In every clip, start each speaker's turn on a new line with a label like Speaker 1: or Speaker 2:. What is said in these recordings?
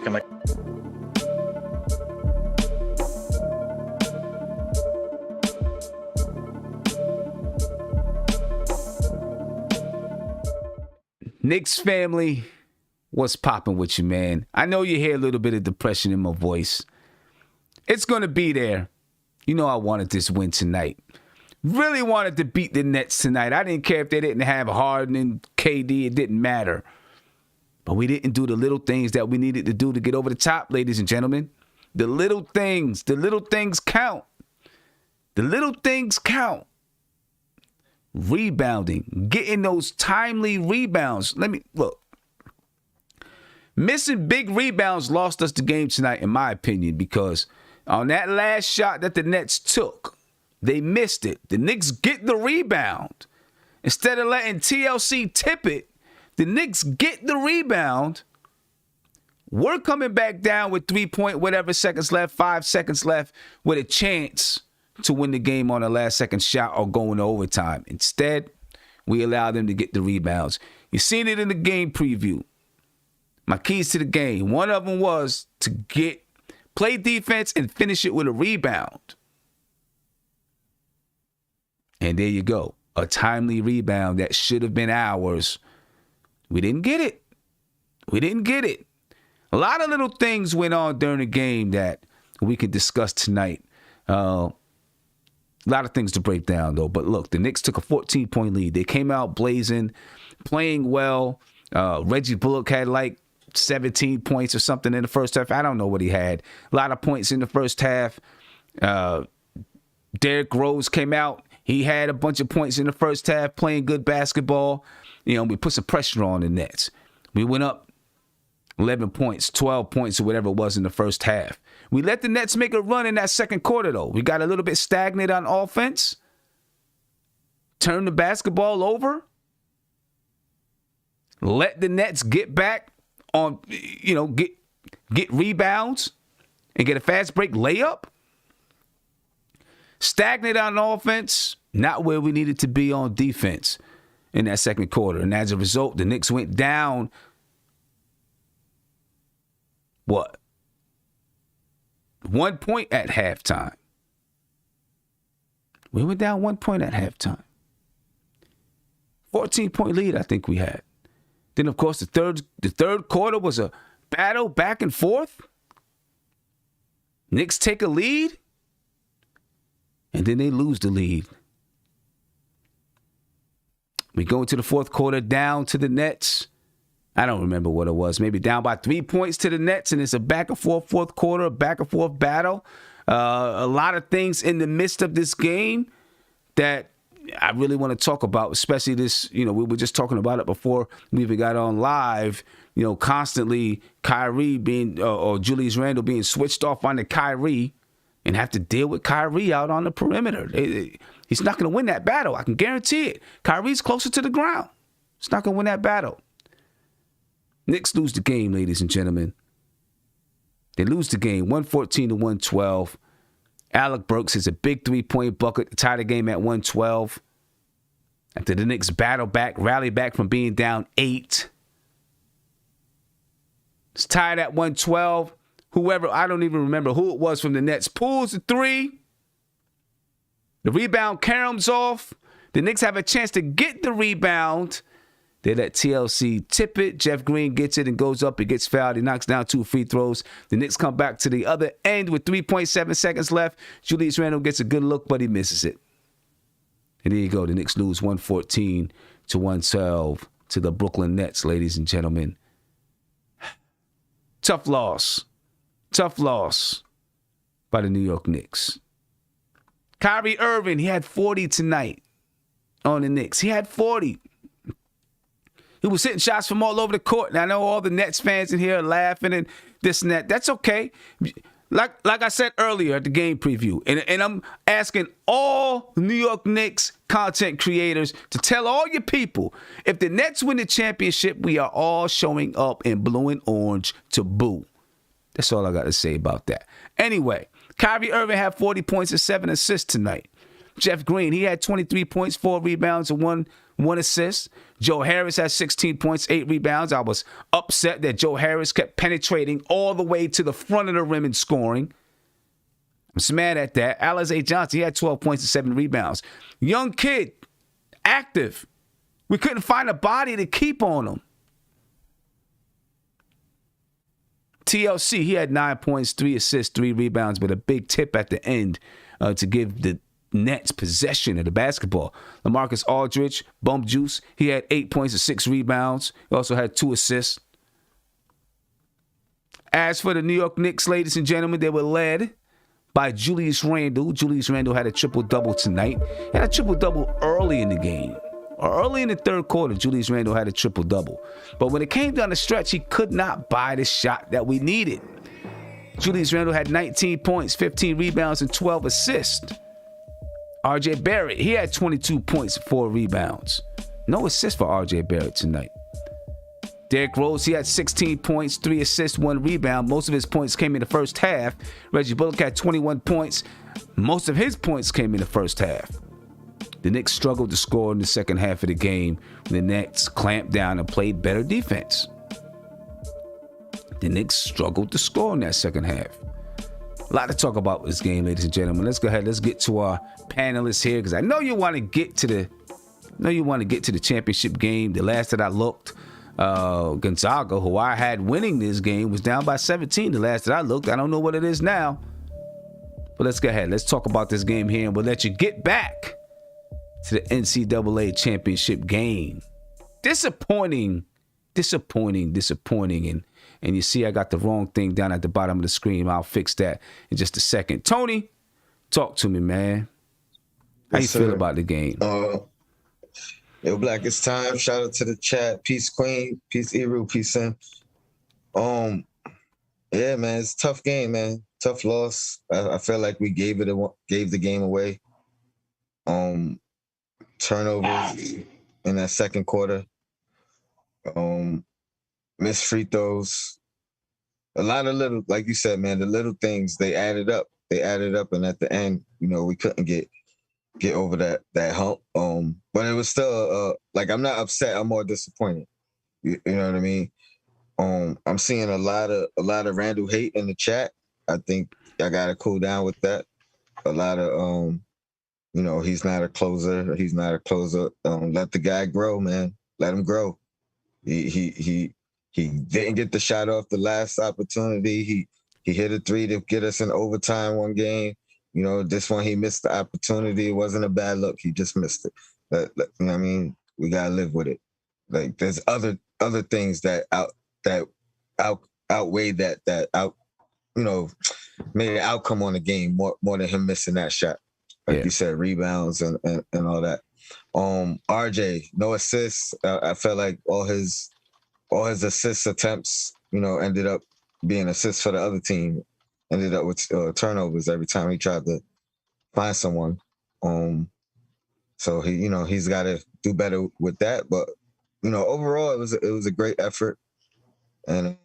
Speaker 1: looking like.
Speaker 2: Knicks family, what's popping with you, man? I know you hear a little bit of depression in my voice. It's going to be there. You know I wanted this win tonight. Really wanted to beat the Nets tonight. I didn't care if they didn't have Harden and KD. It didn't matter. But we didn't do the little things that we needed to do to get over the top, ladies and gentlemen. The little things count. The little things count. Rebounding, getting those timely rebounds. Look. Missing big rebounds lost us the game tonight, in my opinion, because on that last shot that the Nets took, they missed it. The Knicks get the rebound. Instead of letting TLC tip it, the Knicks get the rebound. We're coming back down with 5 seconds left with a chance to win the game on the last second shot or going to overtime. Instead, we allow them to get the rebounds. You've seen it in the game preview. My keys to the game, one of them was to play defense and finish it with a rebound. And there you go. A timely rebound that should have been ours. We didn't get it. A lot of little things went on during the game that we can discuss tonight. A lot of things to break down, though. But look, the Knicks took a 14-point lead. They came out blazing, playing well. Reggie Bullock had like 17 points or something in the first half. I don't know what he had. A lot of points in the first half. Derrick Rose came out. He had a bunch of points in the first half, playing good basketball. You know, we put some pressure on the Nets. We went up 11 points, 12 points, or whatever it was in the first half. We let the Nets make a run in that second quarter, though. We got a little bit stagnant on offense. Turn the basketball over. Let the Nets get back on, get rebounds and get a fast break layup. Stagnant on offense, not where we needed to be on defense in that second quarter. And as a result, the Knicks went down, 1 point at halftime. We went down 1 point at halftime. 14-point lead, I think we had. Then, of course, the third quarter was a battle back and forth. Knicks take a lead, and then they lose the lead. We go into the fourth quarter down to the Nets. I don't remember what it was. Maybe down by 3 points to the Nets, and it's a back-and-forth fourth quarter, a back-and-forth battle. A lot of things in the midst of this game that I really want to talk about, especially this, we were just talking about it before we even got on live, constantly Kyrie being, or Julius Randle being switched off onto Kyrie and have to deal with Kyrie out on the perimeter. He's not going to win that battle. I can guarantee it. Kyrie's closer to the ground. He's not going to win that battle. Knicks lose the game, ladies and gentlemen. They lose the game, 114-112. Alec Burks has a big 3-point bucket to tie the game at 112. After the Knicks rally back from being down 8. It's tied at 112. Whoever, I don't even remember who it was from the Nets, pulls the 3. The rebound caroms off. The Knicks have a chance to get the rebound. They let TLC tip it. Jeff Green gets it and goes up. He gets fouled. He knocks down 2 free throws. The Knicks come back to the other end with 3.7 seconds left. Julius Randle gets a good look, but he misses it. And there you go. The Knicks lose 114-112 to the Brooklyn Nets, ladies and gentlemen. Tough loss. Tough loss by the New York Knicks. Kyrie Irving, he had 40 tonight on the Knicks. He had 40. He was hitting shots from all over the court. And I know all the Nets fans in here are laughing and this and that. That's okay. Like I said earlier at the game preview, and I'm asking all New York Knicks content creators to tell all your people, if the Nets win the championship, we are all showing up in blue and orange to boo. That's all I got to say about that. Anyway, Kyrie Irving had 40 points and 7 assists tonight. Jeff Green, he had 23 points, 4 rebounds, and 1 assist. Joe Harris had 16 points, 8 rebounds. I was upset that Joe Harris kept penetrating all the way to the front of the rim and scoring. I'm just mad at that. Alize Johnson, he had 12 points and 7 rebounds. Young kid, active. We couldn't find a body to keep on him. TLC, he had 9 points, 3 assists, 3 rebounds, but a big tip at the end to give the Nets possession of the basketball. LaMarcus Aldridge, Bump Juice, he had 8 points and 6 rebounds. He also had 2 assists. As for the New York Knicks, ladies and gentlemen, they were led by Julius Randle. Julius Randle had a triple-double tonight. He had a triple-double early in the game. Early in the third quarter, Julius Randle had a triple-double. But when it came down the stretch, he could not buy the shot that we needed. Julius Randle had 19 points, 15 rebounds, and 12 assists. RJ Barrett, he had 22 points, 4 rebounds. No assists for RJ Barrett tonight. Derrick Rose, he had 16 points, 3 assists, 1 rebound. Most of his points came in the first half. Reggie Bullock had 21 points. Most of his points came in the first half. The Knicks struggled to score in the second half of the game. The Nets clamped down and played better defense. The Knicks struggled to score in that second half. A lot to talk about this game, ladies and gentlemen. Let's go ahead. Let's get to our panelists here because I know you want to get to the championship game. The last that I looked, Gonzaga, who I had winning this game, was down by 17. The last that I looked, I don't know what it is now. But let's go ahead. Let's talk about this game here, and we'll let you get back to the NCAA championship game. Disappointing. And you see I got the wrong thing down at the bottom of the screen. I'll fix that in just a second. Tony, talk to me, man. How you feel about the game?
Speaker 1: Yo, Black, it's time. Shout out to the chat. Peace, Queen. Peace, Eru. Peace, Sim. Yeah, man, it's a tough game, man. Tough loss. I feel like we gave the game away. Turnovers in that second quarter. Missed free throws. A lot of little, like you said, man, the little things, they added up. And at the end, we couldn't get over that hump. But it was still like, I'm not upset. I'm more disappointed. You know what I mean? I'm seeing a lot of Randall hate in the chat. I think I gotta cool down with that. A lot of he's not a closer. Let the guy grow, man. Let him grow. He didn't get the shot off the last opportunity. He hit a 3 to get us in overtime one game. This one he missed the opportunity. It wasn't a bad look. He just missed it. You know what I mean? We gotta live with it. Like there's other things that outweigh that made an outcome on the game more than him missing that shot. Like you said, rebounds and all that. RJ, no assists. I felt like all his assist attempts, ended up being assists for the other team. Ended up with turnovers every time he tried to find someone. So he's got to do better with that. But overall, it was a great effort, and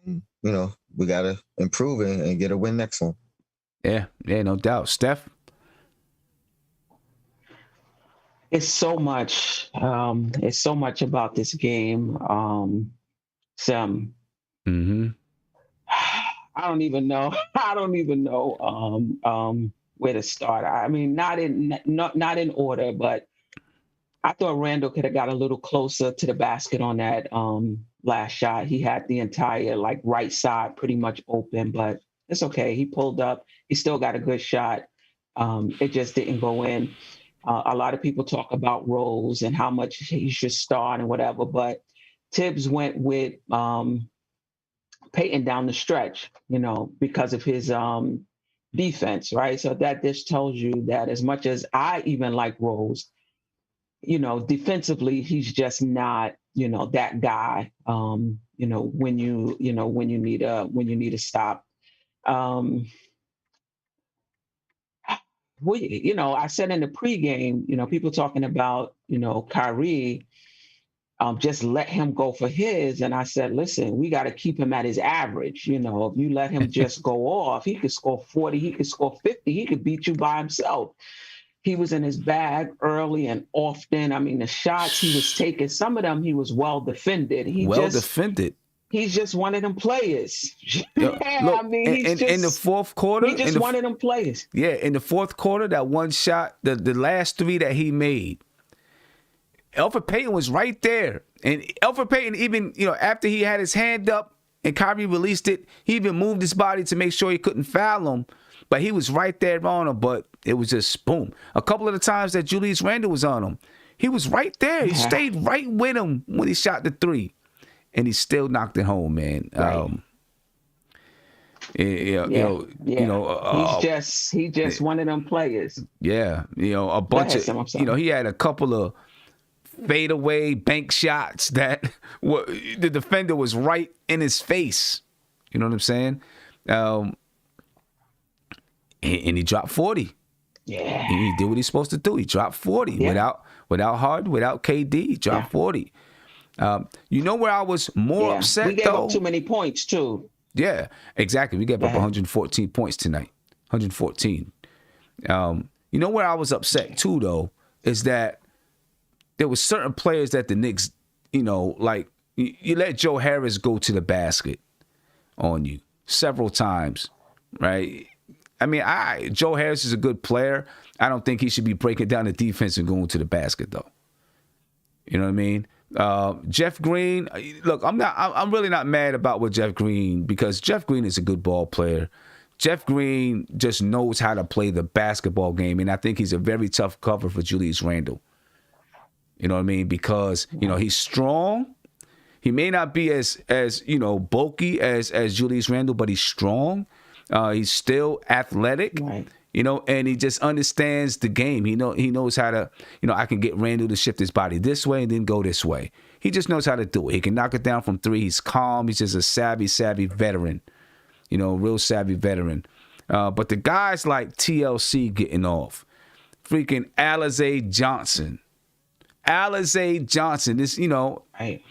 Speaker 1: we got to improve and get a win next one.
Speaker 2: Yeah, no doubt. Steph.
Speaker 3: It's so much about this game. Sam.
Speaker 2: Mm-hmm.
Speaker 3: I don't even know where to start. I mean, not in order, but I thought Randall could have got a little closer to the basket on that last shot. He had the entire right side pretty much open, but it's okay. He pulled up. He still got a good shot. It just didn't go in. A lot of people talk about Rose and how much he should start and whatever, but Tibbs went with Peyton down the stretch, because of his defense, right? So that just tells you that as much as I even like Rose, defensively, he's just not, that guy, when you need a stop. I said in the pregame, people talking about, Kyrie, just let him go for his. And I said, listen, we got to keep him at his average. If you let him just go off, he could score 40, he could score 50, he could beat you by himself. he was in his bag early and often. I mean, the shots he was taking, some of them he was well defended. He's just one of them players.
Speaker 2: Look,
Speaker 3: I mean,
Speaker 2: in the fourth quarter,
Speaker 3: he's just one of them players.
Speaker 2: Yeah, in the fourth quarter, that one shot, the last three that he made, Elfrid Payton was right there. And Elfrid Payton, even, after he had his hand up and Kyrie released it, he even moved his body to make sure he couldn't foul him. But he was right there on him, but it was just boom. A couple of the times that Julius Randle was on him, he was right there. He stayed right with him when he shot the three. And he still knocked it home, man.
Speaker 3: Right. He's just one of them players.
Speaker 2: Yeah, a bunch of he had a couple of fadeaway bank shots that the defender was right in his face. You know what I'm saying? And he dropped 40.
Speaker 3: Yeah,
Speaker 2: he did what he's supposed to do. He dropped 40 without Harden, without KD. He dropped 40. You know where I was more upset,
Speaker 3: we gave up too many points, too.
Speaker 2: Yeah, exactly. We gave up 114 points tonight. 114. You know where I was upset, too, though, is that there were certain players that the Knicks, like you let Joe Harris go to the basket on you several times, right? I mean, Joe Harris is a good player. I don't think he should be breaking down the defense and going to the basket, though. You know what I mean? Jeff Green, look, I'm really not mad about what Jeff Green, because Jeff Green is a good ball player. Jeff Green just knows how to play the basketball game, and I think he's a very tough cover for Julius Randle. You know what I mean? Because, he's strong. He may not be as bulky as Julius Randle, but he's strong. He's still athletic.
Speaker 3: Right.
Speaker 2: And he just understands the game. He knows how to, I can get Randle to shift his body this way and then go this way. He just knows how to do it. He can knock it down from three. He's calm. He's just a savvy veteran, real savvy veteran. But the guys like TLC getting off, freaking Alize Johnson, this,
Speaker 3: right.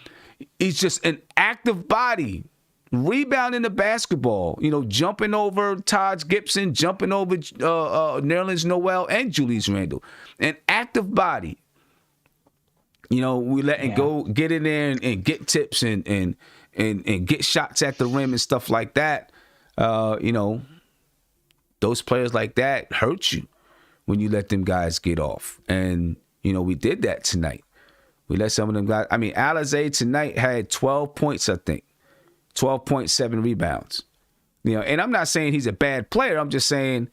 Speaker 2: He's just an active body. Rebounding the basketball, jumping over Taj Gibson, jumping over Nerlens Noel and Julius Randle. An active body. We let him go get in there and get tips and get shots at the rim and stuff like that. Those players like that hurt you when you let them guys get off. And, we did that tonight. We let some of them guys. I mean, Alize tonight had 12 points, I think. 12.7 rebounds. And I'm not saying he's a bad player. I'm just saying,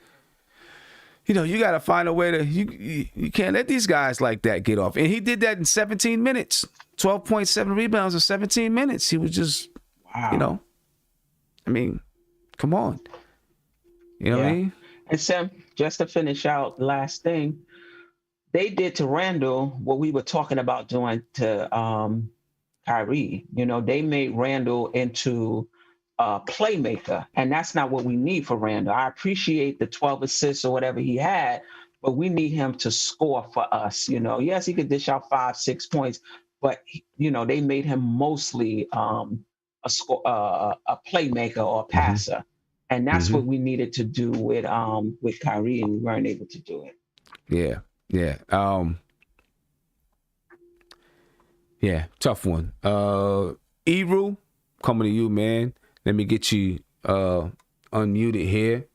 Speaker 2: you got to find a way to, you can't let these guys like that get off. And he did that in 17 minutes. 12.7 rebounds in 17 minutes. He was just,
Speaker 3: wow.
Speaker 2: I mean, come on. You know what I mean?
Speaker 3: And Sam, just to finish out, last thing, they did to Randle what we were talking about doing to Kyrie. They made Randle into a playmaker, and that's not what we need for Randle. I appreciate the 12 assists or whatever he had, but we need him to score for us. Yes, he could dish out 5-6 points, but they made him mostly a playmaker or a passer, and that's what we needed to do with Kyrie, and we weren't able to do it.
Speaker 2: Yeah. Yeah, tough one. Eru, coming to you, man. Let me get you unmuted here.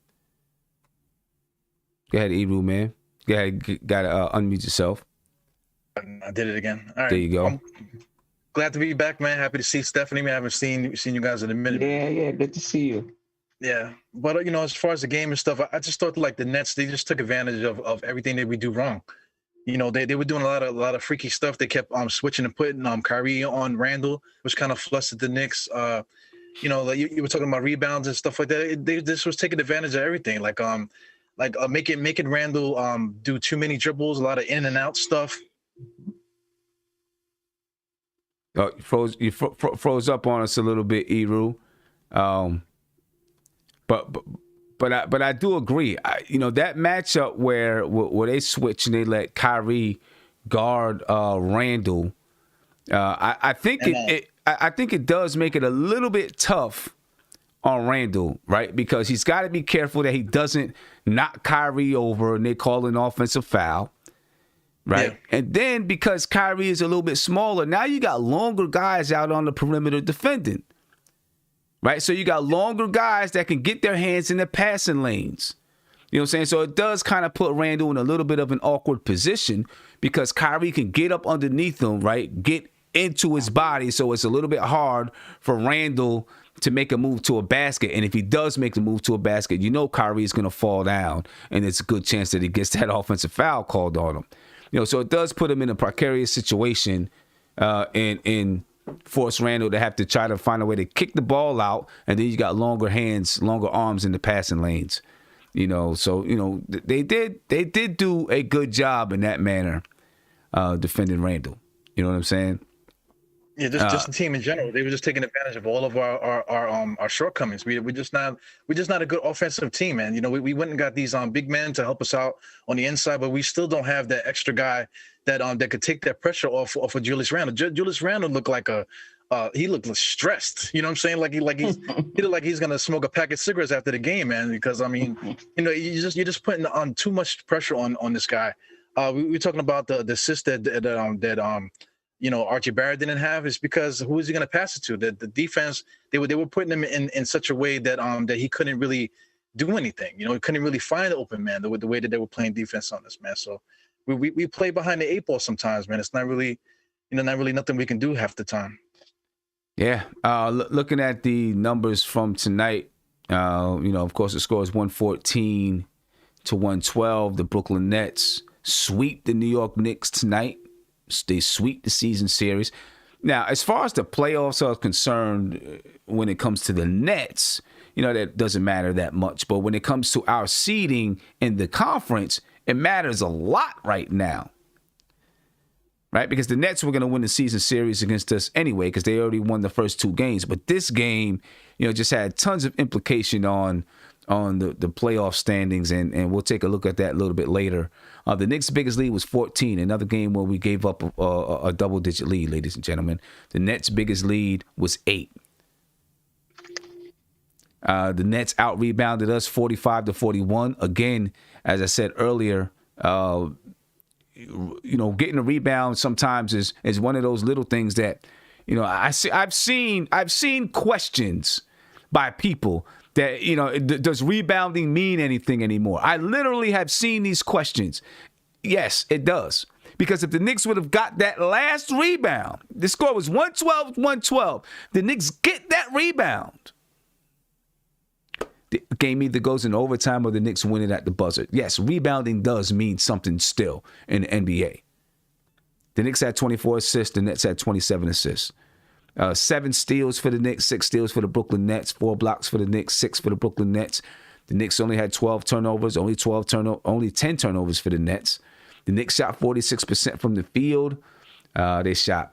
Speaker 2: Go ahead, Eru, man. Go ahead, gotta unmute yourself.
Speaker 4: I did it again. All right.
Speaker 2: There you go.
Speaker 4: I'm glad to be back, man. Happy to see Stephanie. Man, I haven't seen you guys in a minute.
Speaker 3: Yeah, good to see you.
Speaker 4: Yeah, but as far as the game and stuff, I just thought like the Nets, they just took advantage of everything that we do wrong. They were doing a lot of freaky stuff. They kept switching and putting Kyrie on Randle, which kind of flustered the Knicks. Like you were talking about rebounds and stuff like that. They just was taking advantage of everything, making Randle do too many dribbles, a lot of in and out stuff.
Speaker 2: You froze up on us a little bit, Eru. But I do agree. That matchup where they switch and they let Kyrie guard Randle. I think it does make it a little bit tough on Randall, right? Because he's got to be careful that he doesn't knock Kyrie over and they call an offensive foul, right? Yeah. And then because Kyrie is a little bit smaller, now you got longer guys out on the perimeter defending, right? So you got longer guys that can get their hands in the passing lanes. You know what I'm saying? So it does kind of put Randall in a little bit of an awkward position because Kyrie can get up underneath him, right? Get into his body. So it's a little bit hard for Randall to make a move to a basket. And if he does make the move to a basket, you know Kyrie is going to fall down, and it's a good chance that he gets that offensive foul called on him. You know, so it does put him in a precarious situation and force Randall to have to try to find a way to kick the ball out, and then you got longer hands, longer arms in the passing lanes. You know, so, you know, they did do a good job in that manner defending Randall. You know what I'm saying?
Speaker 4: Yeah, just the team in general. They were just taking advantage of all of our shortcomings. We're just not a good offensive team, man. You know, we went and got these big men to help us out on the inside, but we still don't have that extra guy that could take that pressure off of Julius Randle. Julius Randle looked like he looked stressed. You know what I'm saying? He looked like he's gonna smoke a pack of cigarettes after the game, man. Because I mean, you know, you're just putting on too much pressure on this guy. We're talking about the assist that you know, Archie Barrett didn't have, is because who is he going to pass it to? The defense, they were putting him in such a way that that he couldn't really do anything. You know, he couldn't really find the open man the way that they were playing defense on this, man. So we play behind the 8 ball sometimes, man. It's not really nothing we can do half the time.
Speaker 2: Yeah. Looking at the numbers from tonight, you know, of course, the score is 114-112. The Brooklyn Nets sweep the New York Knicks tonight. They sweep the season series. Now, as far as the playoffs are concerned, when it comes to the Nets, you know, that doesn't matter that much. But when it comes to our seeding in the conference, it matters a lot right now. Right? Because the Nets were going to win the season series against us anyway, because they already won the first 2 games. But this game, you know, just had tons of implication on the playoff standings, and we'll take a look at that a little bit later. The Knicks' biggest lead was 14, another game where we gave up a double-digit lead, ladies and gentlemen. The Nets' biggest lead was 8. The Nets out-rebounded us 45-41. Again, as I said earlier, you know, getting a rebound sometimes is one of those little things that, you know, I've seen questions by people that, you know, does rebounding mean anything anymore? I literally have seen these questions. Yes, it does. Because if the Knicks would have got that last rebound, the score was 112-112. The Knicks get that rebound. The game either goes in overtime or the Knicks win it at the buzzer. Yes, rebounding does mean something still in the NBA. The Knicks had 24 assists. The Nets had 27 assists. 7 steals for the Knicks, 6 steals for the Brooklyn Nets, 4 blocks for the Knicks, 6 for the Brooklyn Nets. The Knicks only had 12 turnovers, only 10 turnovers for the Nets. The Knicks shot 46% from the field. The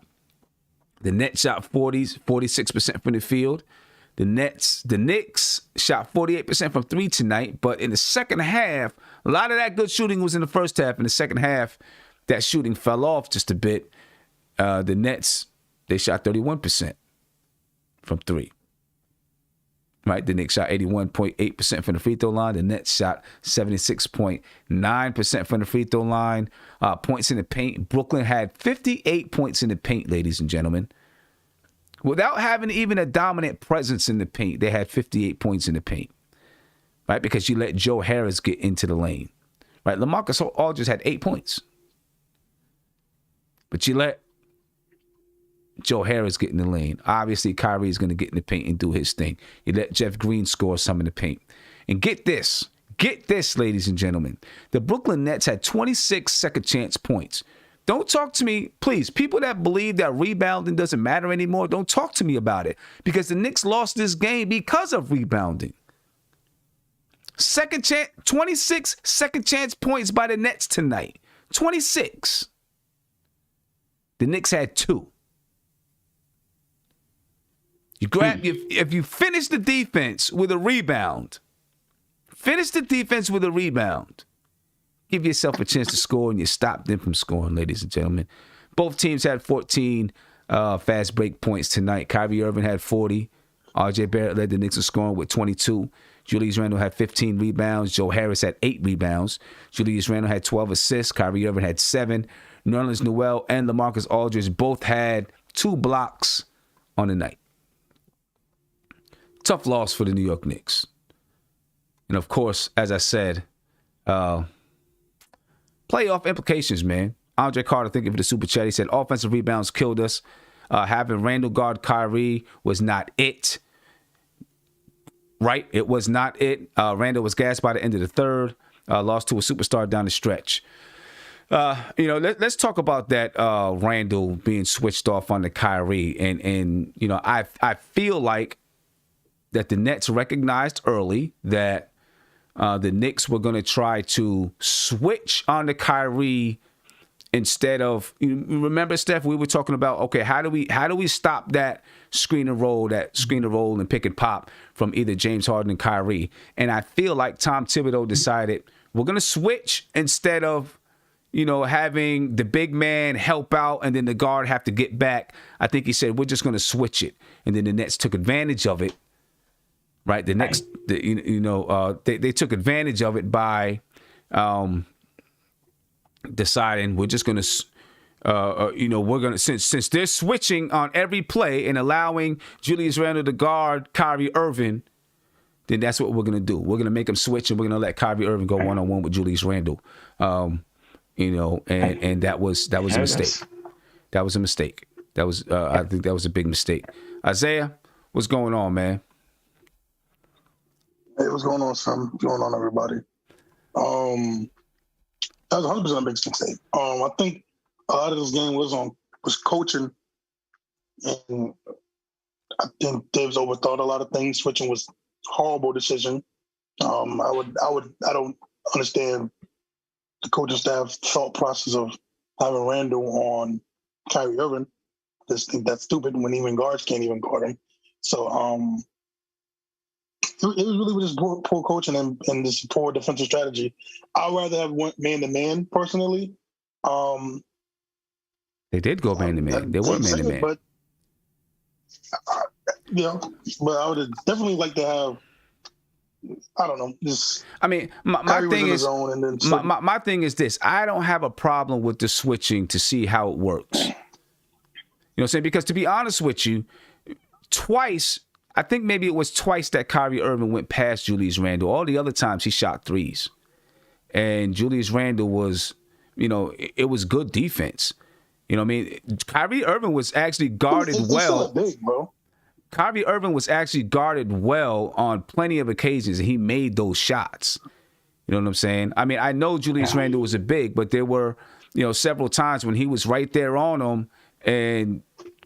Speaker 2: Nets shot 46% from the field. The Knicks shot 48% from 3 tonight, but in the second half, a lot of that good shooting was in the first half. In the second half, that shooting fell off just a bit. The Nets, they shot 31% from 3. Right? The Knicks shot 81.8% from the free throw line. The Nets shot 76.9% from the free throw line. Points in the paint. Brooklyn had 58 points in the paint, ladies and gentlemen. Without having even a dominant presence in the paint, they had 58 points in the paint. Right? Because you let Joe Harris get into the lane. Right? LaMarcus Aldridge had 8 points. But you let Joe Harris get in the lane. Obviously, Kyrie is going to get in the paint and do his thing. You let Jeff Green score some in the paint. And get this, ladies and gentlemen. The Brooklyn Nets had 26 second chance points. Don't talk to me, please. People that believe that rebounding doesn't matter anymore, don't talk to me about it. Because the Knicks lost this game because of rebounding. 26 second chance points by the Nets tonight. 26. The Knicks had 2. If you finish the defense with a rebound, give yourself a chance to score, and you stop them from scoring, ladies and gentlemen. Both teams had 14 fast break points tonight. Kyrie Irving had 40. R.J. Barrett led the Knicks in scoring with 22. Julius Randle had 15 rebounds. Joe Harris had 8 rebounds. Julius Randle had 12 assists. Kyrie Irving had 7. Nerlens Noel and LaMarcus Aldridge both had 2 blocks on the night. Tough loss for the New York Knicks. And, of course, as I said, playoff implications, man. Andre Carter, thinking for the Super Chat, he said, offensive rebounds killed us. Having Randle guard Kyrie was not it. Right? It was not it. Randle was gassed by the end of the third. Lost to a superstar down the stretch. Let's talk about that Randle being switched off on the Kyrie. And I feel like that the Nets recognized early that the Knicks were going to try to switch on the Kyrie instead of, you remember, Steph, we were talking about, okay, how do we stop that screen and roll and pick and pop from either James Harden and Kyrie? And I feel like Tom Thibodeau decided we're going to switch instead of, having the big man help out and then the guard have to get back. I think he said, we're just going to switch it. And then the Nets took advantage of it, right? They took advantage of it by deciding we're just going to, we're going to, since they're switching on every play and allowing Julius Randle to guard Kyrie Irving, then that's what we're going to do. We're going to make them switch and we're going to let Kyrie Irving go one-on-one with Julius Randle. And that was a mistake. That was a mistake. I think that was a big mistake. Isaiah, what's going on, man?
Speaker 5: Hey, what's going on, son? What's going on, everybody? That was 100% a big mistake. I think a lot of this game was coaching, and I think Dave's overthought a lot of things. Switching was a horrible decision. I don't understand the coaching staff thought process of having Randle on Kyrie Irving. I just think that's stupid when even guards can't even guard him. So it was really just poor coaching and this poor defensive strategy. I'd rather have went man-to-man, personally.
Speaker 2: They did go man-to-man. They were man-to-man.
Speaker 5: But I would have definitely liked to have, I don't know, just... I mean,
Speaker 2: my thing is this. I don't have a problem with the switching to see how it works. You know what I'm saying? Because to be honest with you, twice... I think maybe it was twice that Kyrie Irving went past Julius Randle. All the other times he shot threes. And Julius Randle was, it was good defense. You know what I mean? Kyrie Irving was actually guarded well.
Speaker 5: Big, bro.
Speaker 2: Kyrie Irving was actually guarded well on plenty of occasions, and he made those shots. You know what I'm saying? I mean, I know Julius Randle was a big, but there were, several times when he was right there on him, and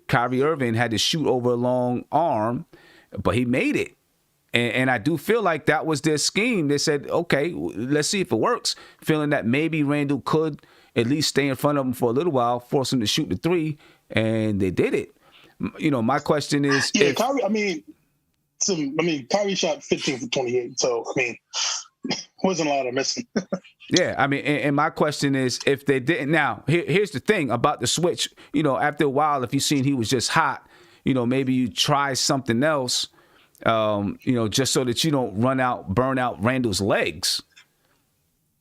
Speaker 2: Kyrie Irving had to shoot over a long arm, but he made it. And I do feel like that was their scheme. They said, okay, let's see if it works. Feeling that maybe Randle could at least stay in front of him for a little while, force him to shoot the three, and they did it. My question is...
Speaker 5: Kyrie shot 15 for 28, so, wasn't a lot of missing.
Speaker 2: Yeah, and my question is, if they didn't... Now, here's the thing about the switch. After a while, if you seen he was just hot, maybe you try something else, just so that you don't burn out Randle's legs.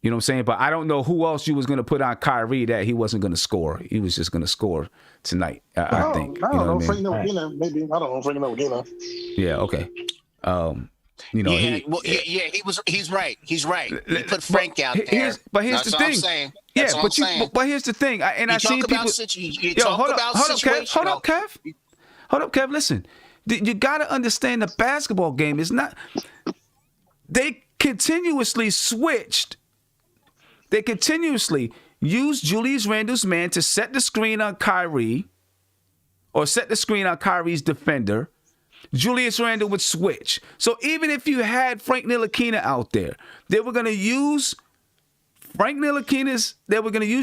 Speaker 2: You know what I'm saying? But I don't know who else you was going to put on Kyrie that he wasn't going to score. He was just going to score tonight, I think.
Speaker 5: I don't know. Frank Ntilikina, maybe. I don't know. Frank Ntilikina.
Speaker 2: Yeah, okay.
Speaker 6: He's right. He's right. He put Frank out there.
Speaker 2: But here's the thing. But here's the thing. I seen people. Hold up, Kev. Listen, you got to understand the basketball game is not. They continuously switched. They continuously used Julius Randle's man to set the screen on Kyrie, or set the screen on Kyrie's defender. Julius Randle would switch. So even if you had Frank Ntilikina out there, they were going to use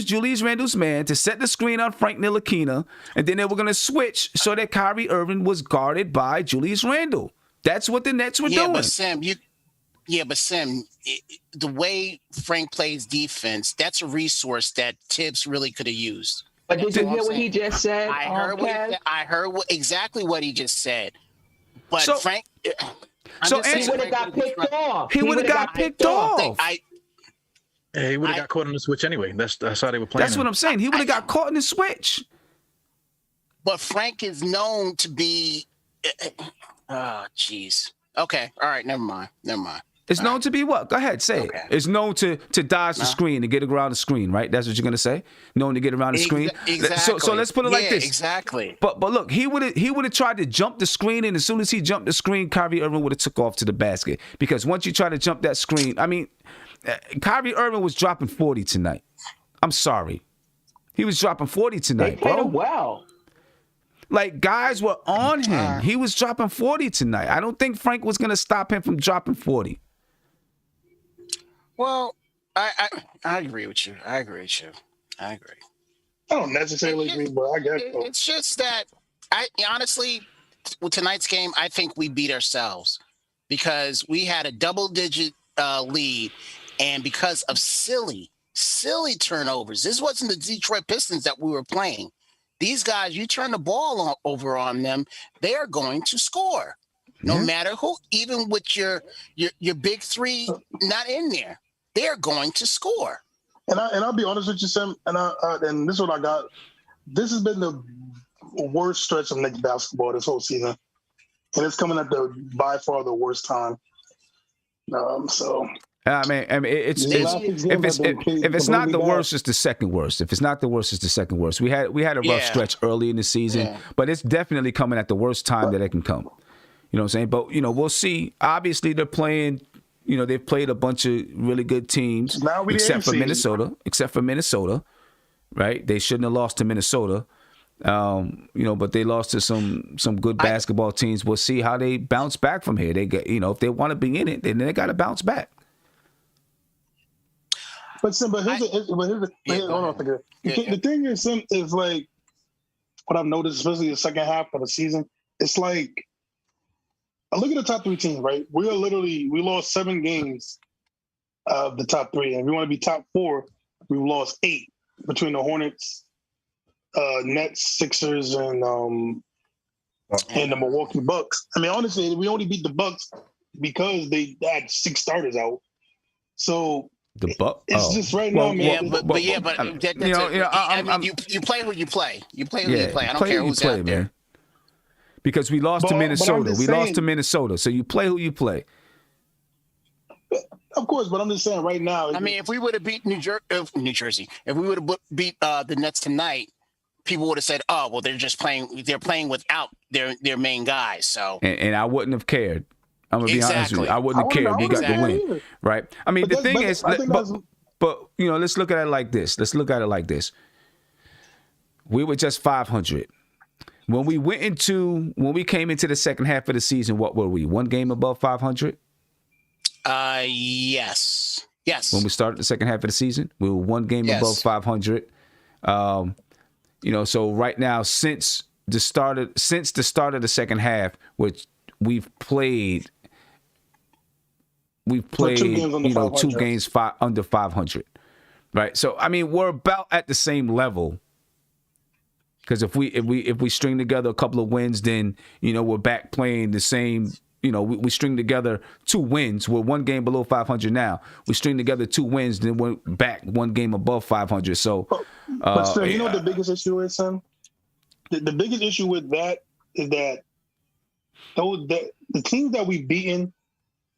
Speaker 2: Julius Randle's man to set the screen on Frank Ntilikina, and then they were going to switch so that Kyrie Irving was guarded by Julius Randle. That's what the Nets were doing.
Speaker 6: But Sam, the way Frank plays defense, that's a resource that Tibbs really could have used.
Speaker 3: But did you hear what he just said?
Speaker 6: I heard exactly what he just said. But
Speaker 2: So-
Speaker 6: Frank,
Speaker 2: So
Speaker 3: He would have got picked off.
Speaker 2: He would have got picked off.
Speaker 4: Yeah, he would have got caught on the switch anyway. That's how they were playing.
Speaker 2: That's what I'm saying. He would have got caught in the switch.
Speaker 6: But Frank is known to be. Oh, jeez. Okay. All right. Never mind.
Speaker 2: It's known to be what? Go ahead, say
Speaker 6: Okay.
Speaker 2: it. It's known to dodge the screen and get around the screen, right? That's what you're gonna say. Known to get around the screen.
Speaker 6: Exactly.
Speaker 2: So let's put it like this.
Speaker 6: Exactly.
Speaker 2: But look, he would have tried to jump the screen, and as soon as he jumped the screen, Kyrie Irving would have took off to the basket. Because once you try to jump that screen, I mean, Kyrie Irving was dropping 40 tonight. I'm sorry, he was dropping 40
Speaker 3: They
Speaker 2: tonight,
Speaker 3: played
Speaker 2: bro.
Speaker 3: him well.
Speaker 2: Like, guys were on him. He was dropping 40 tonight. I don't think Frank was gonna stop him from dropping 40.
Speaker 6: Well, I agree with you. I agree.
Speaker 5: I don't necessarily agree, but I guess so.
Speaker 6: It's just that honestly, with tonight's game, I think we beat ourselves because we had a double-digit lead, and because of silly turnovers. This wasn't the Detroit Pistons that we were playing. These guys, you turn the ball over on them, they are going to score, no matter who. Even with your big three not in there, they are going to score.
Speaker 5: And I'll be honest with you, Sam. And this is what I got. This has been the worst stretch of Knicks basketball this whole season, and it's coming at by far the worst time. So.
Speaker 2: I mean, if it's not the worst, it's the second worst. If it's not the worst, it's the second worst. We had a rough stretch early in the season, but it's definitely coming at the worst time that it can come. You know what I'm saying? But we'll see. Obviously, they're playing. They've played a bunch of really good teams, except for Minnesota. Right? They shouldn't have lost to Minnesota. But they lost to some good basketball teams. We'll see how they bounce back from here. They get, if they want to be in it, then they got to bounce back.
Speaker 5: But here's the thing is like what I've noticed, especially the second half of the season. It's like I look at the top three teams, right? We lost 7 games of the top 3, and if we want to be top 4, we've lost 8 between the Hornets, Nets, Sixers, and the Milwaukee Bucks. I mean, honestly, we only beat the Bucks because they had 6 starters out. So. It's just right now, man.
Speaker 6: You play who you play. You play who you play. I don't care who's out there.
Speaker 2: Man. Because we lost to Minnesota. Lost to Minnesota. So you play who you play.
Speaker 5: Of course, but I'm just saying right now.
Speaker 6: I mean, if we would have beat New Jersey, if we would have beat the Nets tonight, people would have said, "Oh, well, they're playing without their main guys." So,
Speaker 2: and I wouldn't have cared. I'm gonna be honest with you. I wouldn't have cared. We got the win, right? I mean, the thing is, but let's look at it like this. We were just 500 when we came into the second half of the season. What were we? 1 game above 500.
Speaker 6: Yes.
Speaker 2: When we started the second half of the season, we were 1 game above 500. So right now, since the start of the second half, which we've played 2 games under 500, right? So I mean, we're about at the same level. Because if we string together a couple of wins, then we're back playing the same. We string together 2 wins. We're 1 game below 500 now. We string together 2 wins, then we're back 1 game above 500. So,
Speaker 5: but Sam, you know what the biggest issue is, Sam? The biggest issue with that is that the teams that we've beaten,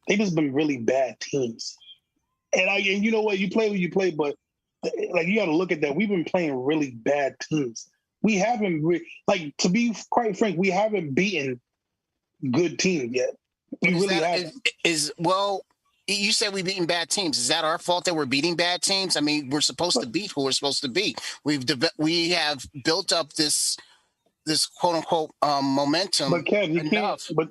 Speaker 5: they just been really bad teams. And you know what? You play who you play, but like you got to look at that. We've been playing really bad teams. We haven't, to be quite frank, we haven't beaten good teams yet. We really haven't.
Speaker 6: You said we've beaten bad teams. Is that our fault that we're beating bad teams? I mean, we're supposed to beat who we're supposed to beat. We have built up this quote unquote momentum.
Speaker 5: But Kev, you can't. But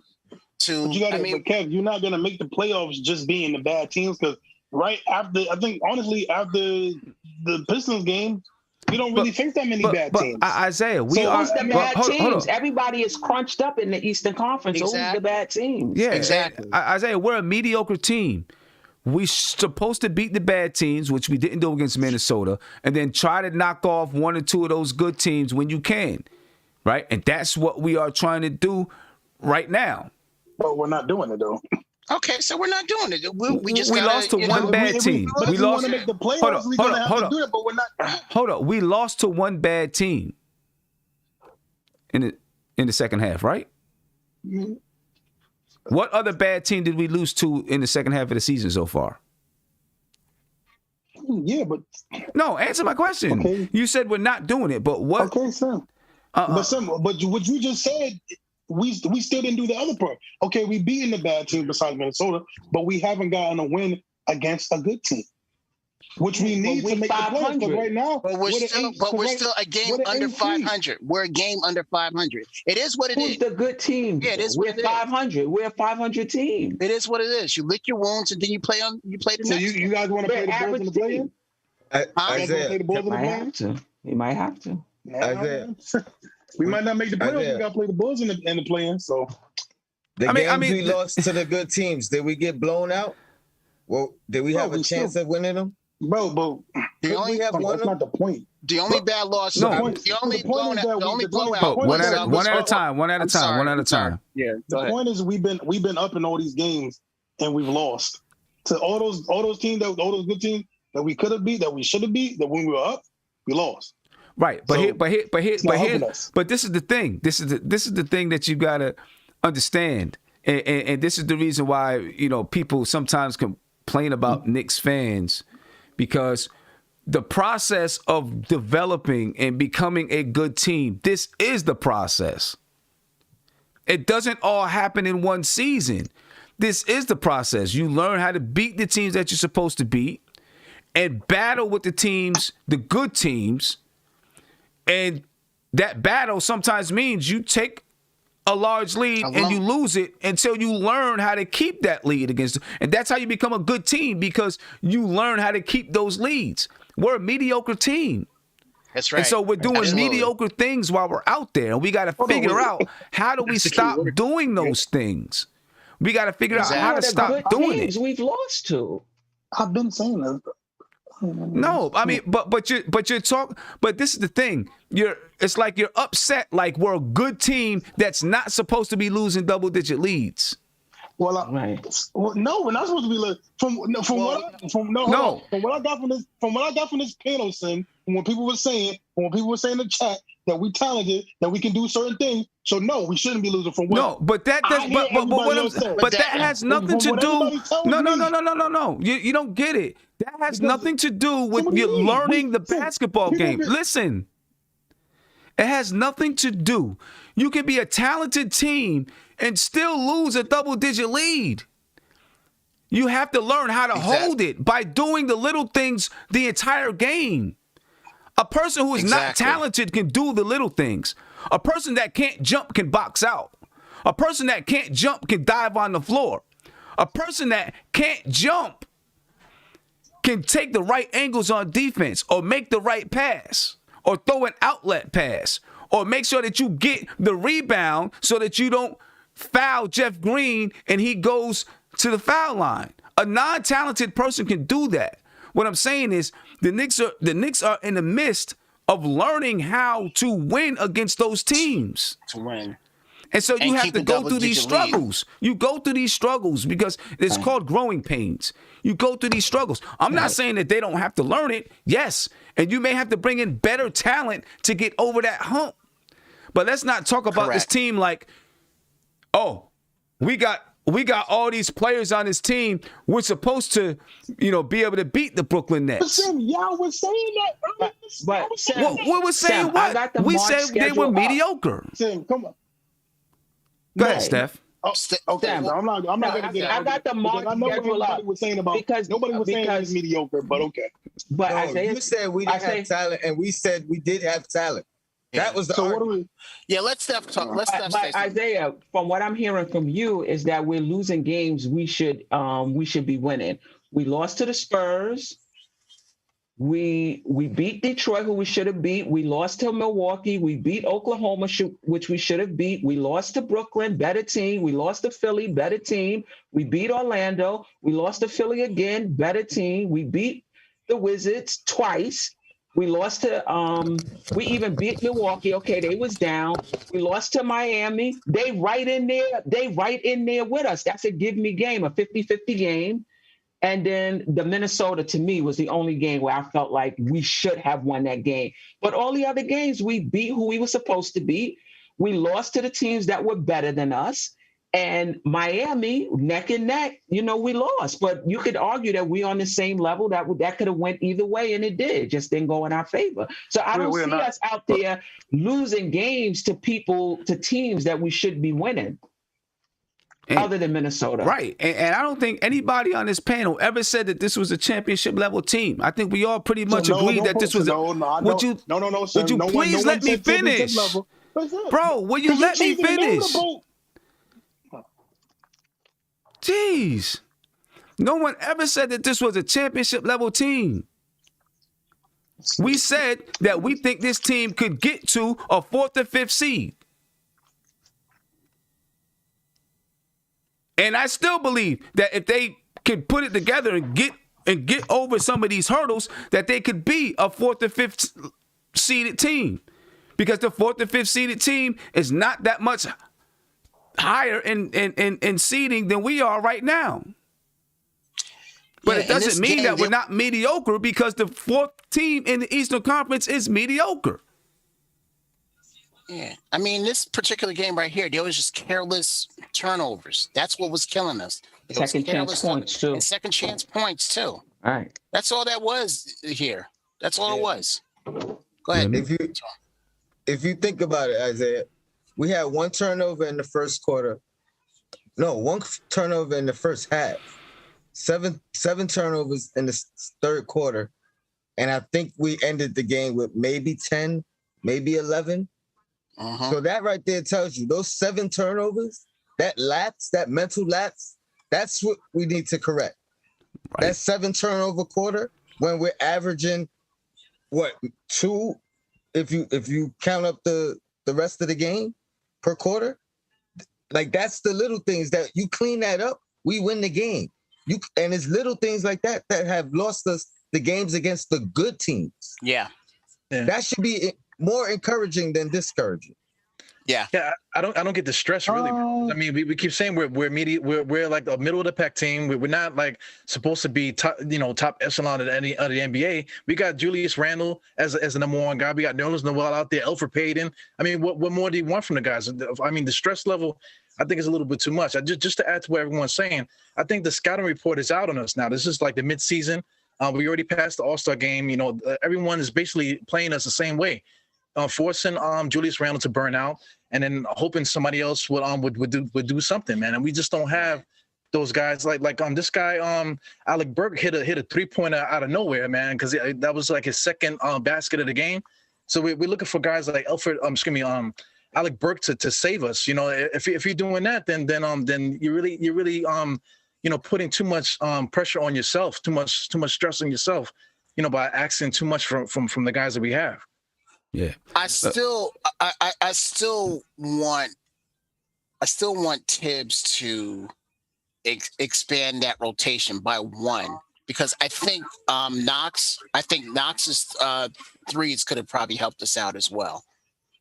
Speaker 5: Kev, you're not gonna make the playoffs just being the bad teams, because right after, I think honestly after the Pistons game, we don't really face that many bad teams.
Speaker 2: Isaiah,
Speaker 3: who's the bad teams? Everybody is crunched up in the Eastern Conference. Exactly. So who's the bad teams?
Speaker 2: Yeah, exactly. Isaiah, we're a mediocre team. We're supposed to beat the bad teams, which we didn't do against Minnesota, and then try to knock off 1 or 2 of those good teams when you can, right? And that's what we are trying to do right now.
Speaker 5: But we're not doing it though.
Speaker 6: Okay, so we're not doing it. We just
Speaker 2: lost to one bad team.
Speaker 5: We lost. Want to make the playoffs, we're gonna have to do it, but we're not.
Speaker 2: Hold on, we lost to one bad team in the second half, right?
Speaker 5: Mm-hmm.
Speaker 2: What other bad team did we lose to in the second half of the season so far?
Speaker 5: Yeah, but
Speaker 2: no. Answer my question.
Speaker 5: Okay.
Speaker 2: You said we're not doing it, but what?
Speaker 5: Okay, Sam. But what you just said, we still didn't do the other part. Okay, we beaten the bad team besides Minnesota, but we haven't gotten a win against a good team, which we need to make the playoffs. But right now,
Speaker 6: we're still a game under 500. We're a game under 500. It is what it is.
Speaker 3: Who's the good team?
Speaker 6: Yeah, it is.
Speaker 3: We're 500. We're a 500 team.
Speaker 6: It is what it is. You lick your wounds and then you play the next.
Speaker 5: So you guys want to play the Bulls in the play-in?
Speaker 3: Isaiah, you might have to.
Speaker 1: Isaiah.
Speaker 5: We might not make the playoffs. We got to play the Bulls in the play-in. So
Speaker 1: the games we lost to the good teams, did we get blown out? Well, did we have a chance of winning them?
Speaker 5: But
Speaker 1: the only have one.
Speaker 5: That's not the point.
Speaker 6: The only bad loss. The only blowout.
Speaker 2: One at a time.
Speaker 6: Yeah.
Speaker 5: The point is we've been up in all these games and we've lost to all those teams all those good teams that we could have beat, that we should have beat, that when we were up, we lost.
Speaker 2: Right, but this is the thing. This is the thing that you gotta understand, and this is the reason why people sometimes complain about Knicks fans, because the process of developing and becoming a good team, this is the process. It doesn't all happen in one season. This is the process. You learn how to beat the teams that you're supposed to beat, and battle with the teams, the good teams. And that battle sometimes means you take a large lead and you lose it until you learn how to keep that lead against it. And that's how you become a good team, because you learn how to keep those leads. We're a mediocre team.
Speaker 6: That's right.
Speaker 2: And so we're doing mediocre things while we're out there. And we got to figure out, how do we stop doing those things? We got to figure out how to stop doing it.
Speaker 3: We've lost to.
Speaker 5: I've been saying that.
Speaker 2: No, I mean, but you're talking. But this is the thing. It's like you're upset. Like we're a good team that's not supposed to be losing double-digit leads.
Speaker 5: Well, no, we're not supposed to be like from what I got from this panel, Sim. When people were saying in the chat that we talented, that we can do certain things. So no, we shouldn't be losing from what.
Speaker 2: No, but that has nothing to do. No. You don't get it. That has nothing to do with you learning the basketball game. Listen, it has nothing to do. You can be a talented team and still lose a double-digit lead. You have to learn how to hold it by doing the little things the entire game. A person who is not talented can do the little things. A person that can't jump can box out. A person that can't jump can dive on the floor. A person that can't jump can take the right angles on defense, or make the right pass, or throw an outlet pass, or make sure that you get the rebound so that you don't foul Jeff Green and he goes to the foul line. A non-talented person can do that. What I'm saying is the Knicks are in the midst of learning how to win against those teams.
Speaker 6: To win.
Speaker 2: And so you have to go through these struggles. You go through these struggles because it's called growing pains. You go through these struggles. I'm not saying that they don't have to learn it. Yes. And you may have to bring in better talent to get over that hump. But let's not talk about this team like, oh, we got all these players on this team. We're supposed to, be able to beat the Brooklyn Nets.
Speaker 5: Listen, y'all was saying that.
Speaker 2: What was saying what? We said they were mediocre.
Speaker 5: Sam, come on.
Speaker 2: Go ahead, Steph.
Speaker 5: Okay, I'm not gonna get.
Speaker 3: I got the March schedule up.
Speaker 5: Nobody was saying it was mediocre, but okay.
Speaker 3: But Isaiah,
Speaker 1: you said we didn't have talent, and we said we did have talent. That was the argument.
Speaker 6: Let's Steph talk.
Speaker 3: But Isaiah, from what I'm hearing from you is that we're losing games we should be winning. We lost to the Spurs. We beat Detroit, who we should have beat. We lost to Milwaukee. We beat Oklahoma, which we should have beat. We lost to Brooklyn, better team. We lost to Philly, better team. We beat Orlando. We lost to Philly again, better team. We beat the Wizards twice. We lost to we even beat Milwaukee. Okay, they was down. We lost to Miami. They right in there. They right in there with us. That's a give me game, a 50-50 game. And then the Minnesota, to me, was the only game where I felt like we should have won that game. But all the other games, we beat who we were supposed to beat. We lost to the teams that were better than us. And Miami, neck and neck, we lost. But you could argue that we're on the same level. That could have went either way, and it did. Just didn't go in our favor. So I don't see us out there losing games to teams that we should be winning. Other than Minnesota.
Speaker 2: Right. And I don't think anybody on this panel ever said that this was a championship level team. I think we all pretty much agreed that this was Would you please let me finish? Bro, will you let me finish? Jeez. No one ever said that this was a championship level team. We said that we think this team could get to a 4th or 5th seed. And I still believe that if they could put it together and get over some of these hurdles, that they could be a 4th or 5th seeded team. Because the 4th or 5th seeded team is not that much higher in seeding than we are right now. But it doesn't mean that we're not mediocre, because the 4th team in the Eastern Conference is mediocre.
Speaker 6: Yeah, I mean, this particular game right here, there was just careless turnovers. That's what was killing us.
Speaker 3: Second chance points too.
Speaker 6: And second chance points too.
Speaker 3: All right.
Speaker 6: That's all that was here. That's all it was. Go ahead.
Speaker 1: If you think about it, Isaiah, we had one turnover in the first quarter. No, one turnover in the first half. Seven turnovers in the third quarter. And I think we ended the game with maybe 10, maybe 11. So that right there tells you those 7 turnovers, that lapse, that mental lapse, that's what we need to correct. Right. That 7 turnover quarter, when we're averaging 2, if you count up the rest of the game per quarter, like that's the little things that you clean that up, we win the game. And it's little things like that have lost us the games against the good teams.
Speaker 6: Yeah.
Speaker 1: That should be more encouraging than discouraging.
Speaker 6: Yeah.
Speaker 4: I don't get the stress really. I mean, we keep saying we're like a middle of the pack team. We're not like supposed to be top echelon of any of the NBA. We got Julius Randle as the number 1 guy. We got Nerlens Noel out there, Elfrid Payton. I mean, what more do you want from the guys? I mean, the stress level, I think, is a little bit too much. Just to add to what everyone's saying, I think the scouting report is out on us now. This is like the midseason. We already passed the All-Star game. Everyone is basically playing us the same way. Forcing Julius Randle to burn out, and then hoping somebody else would do something, man. And we just don't have those guys like this guy Alec Burke hit a 3-pointer out of nowhere, man, because that was like his second basket of the game. So we're looking for guys like Alec Burke to save us. If you're doing that, then you're really putting too much pressure on yourself, too much stress on yourself, by asking too much from the guys that we have.
Speaker 2: Yeah.
Speaker 6: I still want Tibbs to expand that rotation by 1, because I think Knox's threes could have probably helped us out as well.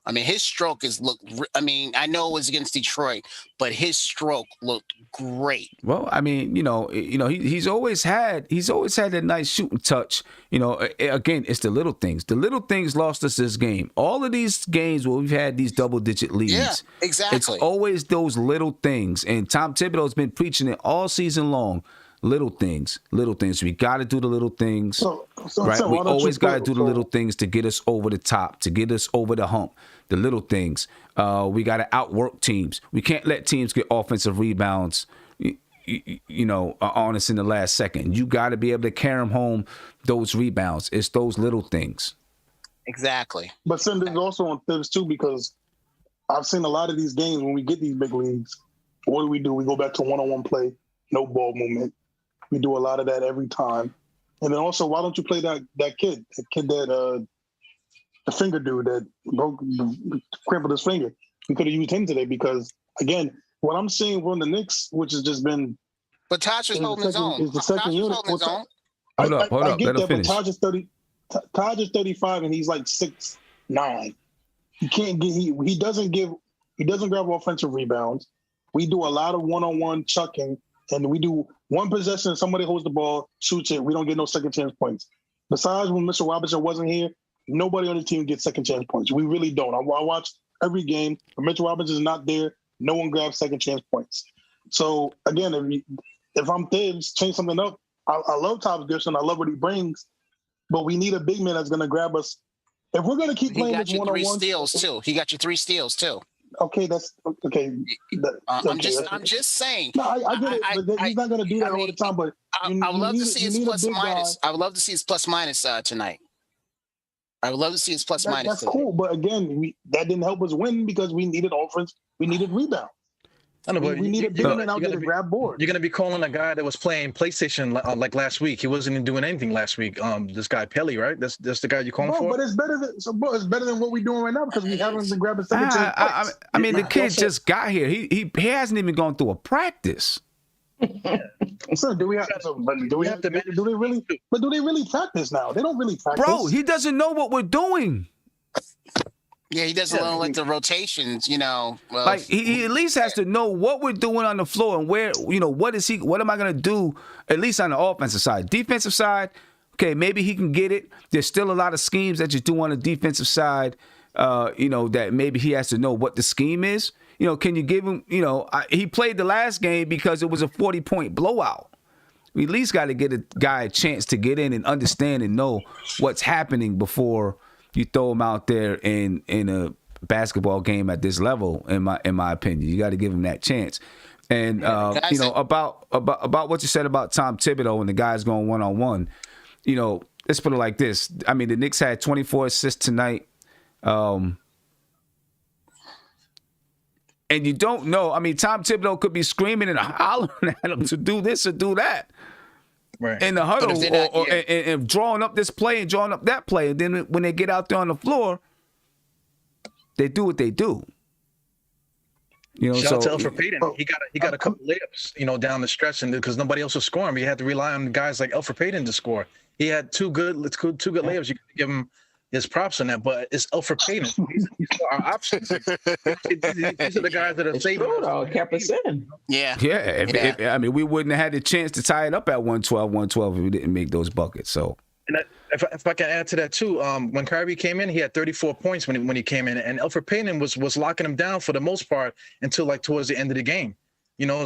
Speaker 6: I mean, his stroke I know it was against Detroit, but his stroke looked great.
Speaker 2: Well, I mean, he's always had that nice shooting touch. Again, it's the little things. The little things lost us this game. All of these games where we've had these double-digit leads.
Speaker 6: Yeah, exactly.
Speaker 2: It's always those little things. And Tom Thibodeau's been preaching it all season long. Little things. We got to do the little things, right? We always got to do the little things to get us over the top, to get us over the hump. The little things. We got to outwork teams. We can't let teams get offensive rebounds, on us in the last second. You got to be able to carry them home those rebounds. It's those little things.
Speaker 6: Exactly.
Speaker 5: But there's also on Thibs too, because I've seen a lot of these games when we get these big leagues. What do? We go back to one-on-one play, no ball movement. We do a lot of that every time. And then also, why don't you play that kid that the finger dude that crippled his finger? We could have used him today, because, again, what I'm seeing from the Knicks, which has just been...
Speaker 6: But Taj is holding his own.
Speaker 5: Is the second unit.
Speaker 2: Hold up. Let him finish.
Speaker 5: But Taj is 30. Taj is 35 and he's like 6'9". He can't get. He doesn't grab offensive rebounds. We do a lot of one-on-one chucking, and we do one possession. Somebody holds the ball, shoots it. We don't get no second chance points. Besides, when Mr. Robinson wasn't here, nobody on the team gets second chance points. We really don't. I watch every game. When Mitchell Robinson is not there, no one grabs second chance points. So again, if I'm Thibs, change something up. I love Taj Gibson. I love what he brings, but we need a big man that's going to grab us. If we're going to keep playing this one-on-one,
Speaker 6: he got you 3 steals too. He got you 3 steals too.
Speaker 5: Okay, that's okay.
Speaker 6: I'm just saying.
Speaker 5: No, I get it. He's not going to do that all the time. But
Speaker 6: I would love to see his plus minus. I would love to see his plus minus tonight. I would love to see his plus minus.
Speaker 5: That's cool, but again, that didn't help us win because we needed offense. We needed rebound.
Speaker 4: I know, but
Speaker 5: we need a big man out there to grab board.
Speaker 4: You're gonna be calling a guy that was playing PlayStation like last week. He wasn't even doing anything last week. This guy Pelly, right? That's the guy you're calling for.
Speaker 5: But it's better than what we're doing right now because we haven't been grabbing second chance points.
Speaker 2: I mean, the kid just got here. He hasn't even gone through a practice.
Speaker 5: So do they really practice now? They don't really practice.
Speaker 2: Bro, he doesn't know what we're doing.
Speaker 6: Yeah, he doesn't know like the rotations, Well,
Speaker 2: like he at least has to know what we're doing on the floor and where, what am I gonna do, at least on the offensive side. Defensive side, okay, maybe he can get it. There's still a lot of schemes that you do on the defensive side, that maybe he has to know what the scheme is. Can you give him, he played the last game because it was a 40-point blowout. We at least got to get a guy a chance to get in and understand and know what's happening before you throw him out there in a basketball game at this level. In my opinion, you got to give him that chance. And about what you said about Tom Thibodeau and the guys going one-on-one. Let's put it like this. I mean, the Knicks had 24 assists tonight. And you don't know. I mean, Tom Thibodeau could be screaming and hollering at him to do this or do that. Right. In the huddle and drawing up this play and drawing up that play. And then when they get out there on the floor, they do what they do.
Speaker 4: Shout out to Elfrid Payton. He got a couple layups, down the stretch, and because nobody else was scoring, he had to rely on guys like Elfrid Payton to score. He had two good layups. You can give him his props on that, but it's Elfrid Payton. He's our options. These are the guys that are saving us.
Speaker 3: Kept us in.
Speaker 6: Yeah.
Speaker 2: I mean, we wouldn't have had the chance to tie it up at 112 if we didn't make those buckets. So,
Speaker 4: and if I can add to that too, when Kyrie came in, he had 34 points when he came in, and Elfrid Payton was locking him down for the most part until like towards the end of the game.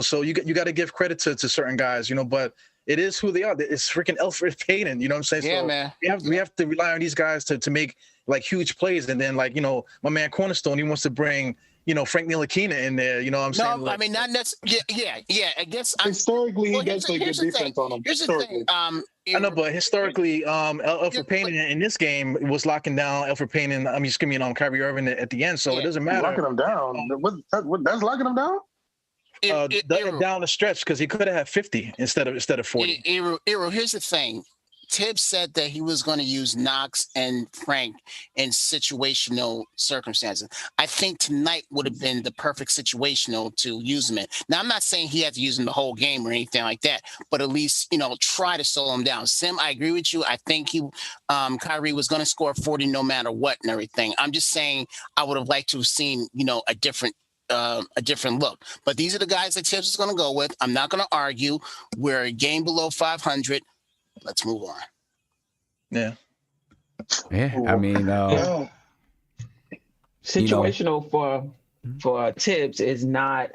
Speaker 4: So you got to give credit to certain guys, but it is who they are. It's freaking Elfrid Payton. You know what I'm saying?
Speaker 6: Yeah,
Speaker 4: so
Speaker 6: man.
Speaker 4: We have to rely on these guys to make like huge plays. And then like, my man Cornerstone, he wants to bring, Frank Ntilikina in there. You know what I'm saying?
Speaker 6: No, I mean, not necessarily. Yeah. I guess
Speaker 5: historically, he does play good defense on them.
Speaker 6: Here's the thing.
Speaker 4: I know, but historically, Elfrid Payton in this game was locking down Elfrid Payton. Kyrie Irving at the end. So it doesn't matter.
Speaker 5: Locking him down. That's locking him down?
Speaker 4: Down the stretch because he could have had 50 instead of 40.
Speaker 6: Here's the thing. Tibbs said that he was going to use Knox and Frank in situational circumstances. I think tonight would have been the perfect situational to use him in. Now, I'm not saying he had to use him the whole game or anything like that, but at least, try to slow him down. Sim, I agree with you. I think Kyrie was going to score 40 no matter what and everything. I'm just saying I would have liked to have seen, a different look. But these are the guys that Tibbs is going to go with. I'm not going to argue. We're a game below 500. Let's move on.
Speaker 4: Yeah.
Speaker 2: I mean,
Speaker 3: situational for Tibbs is not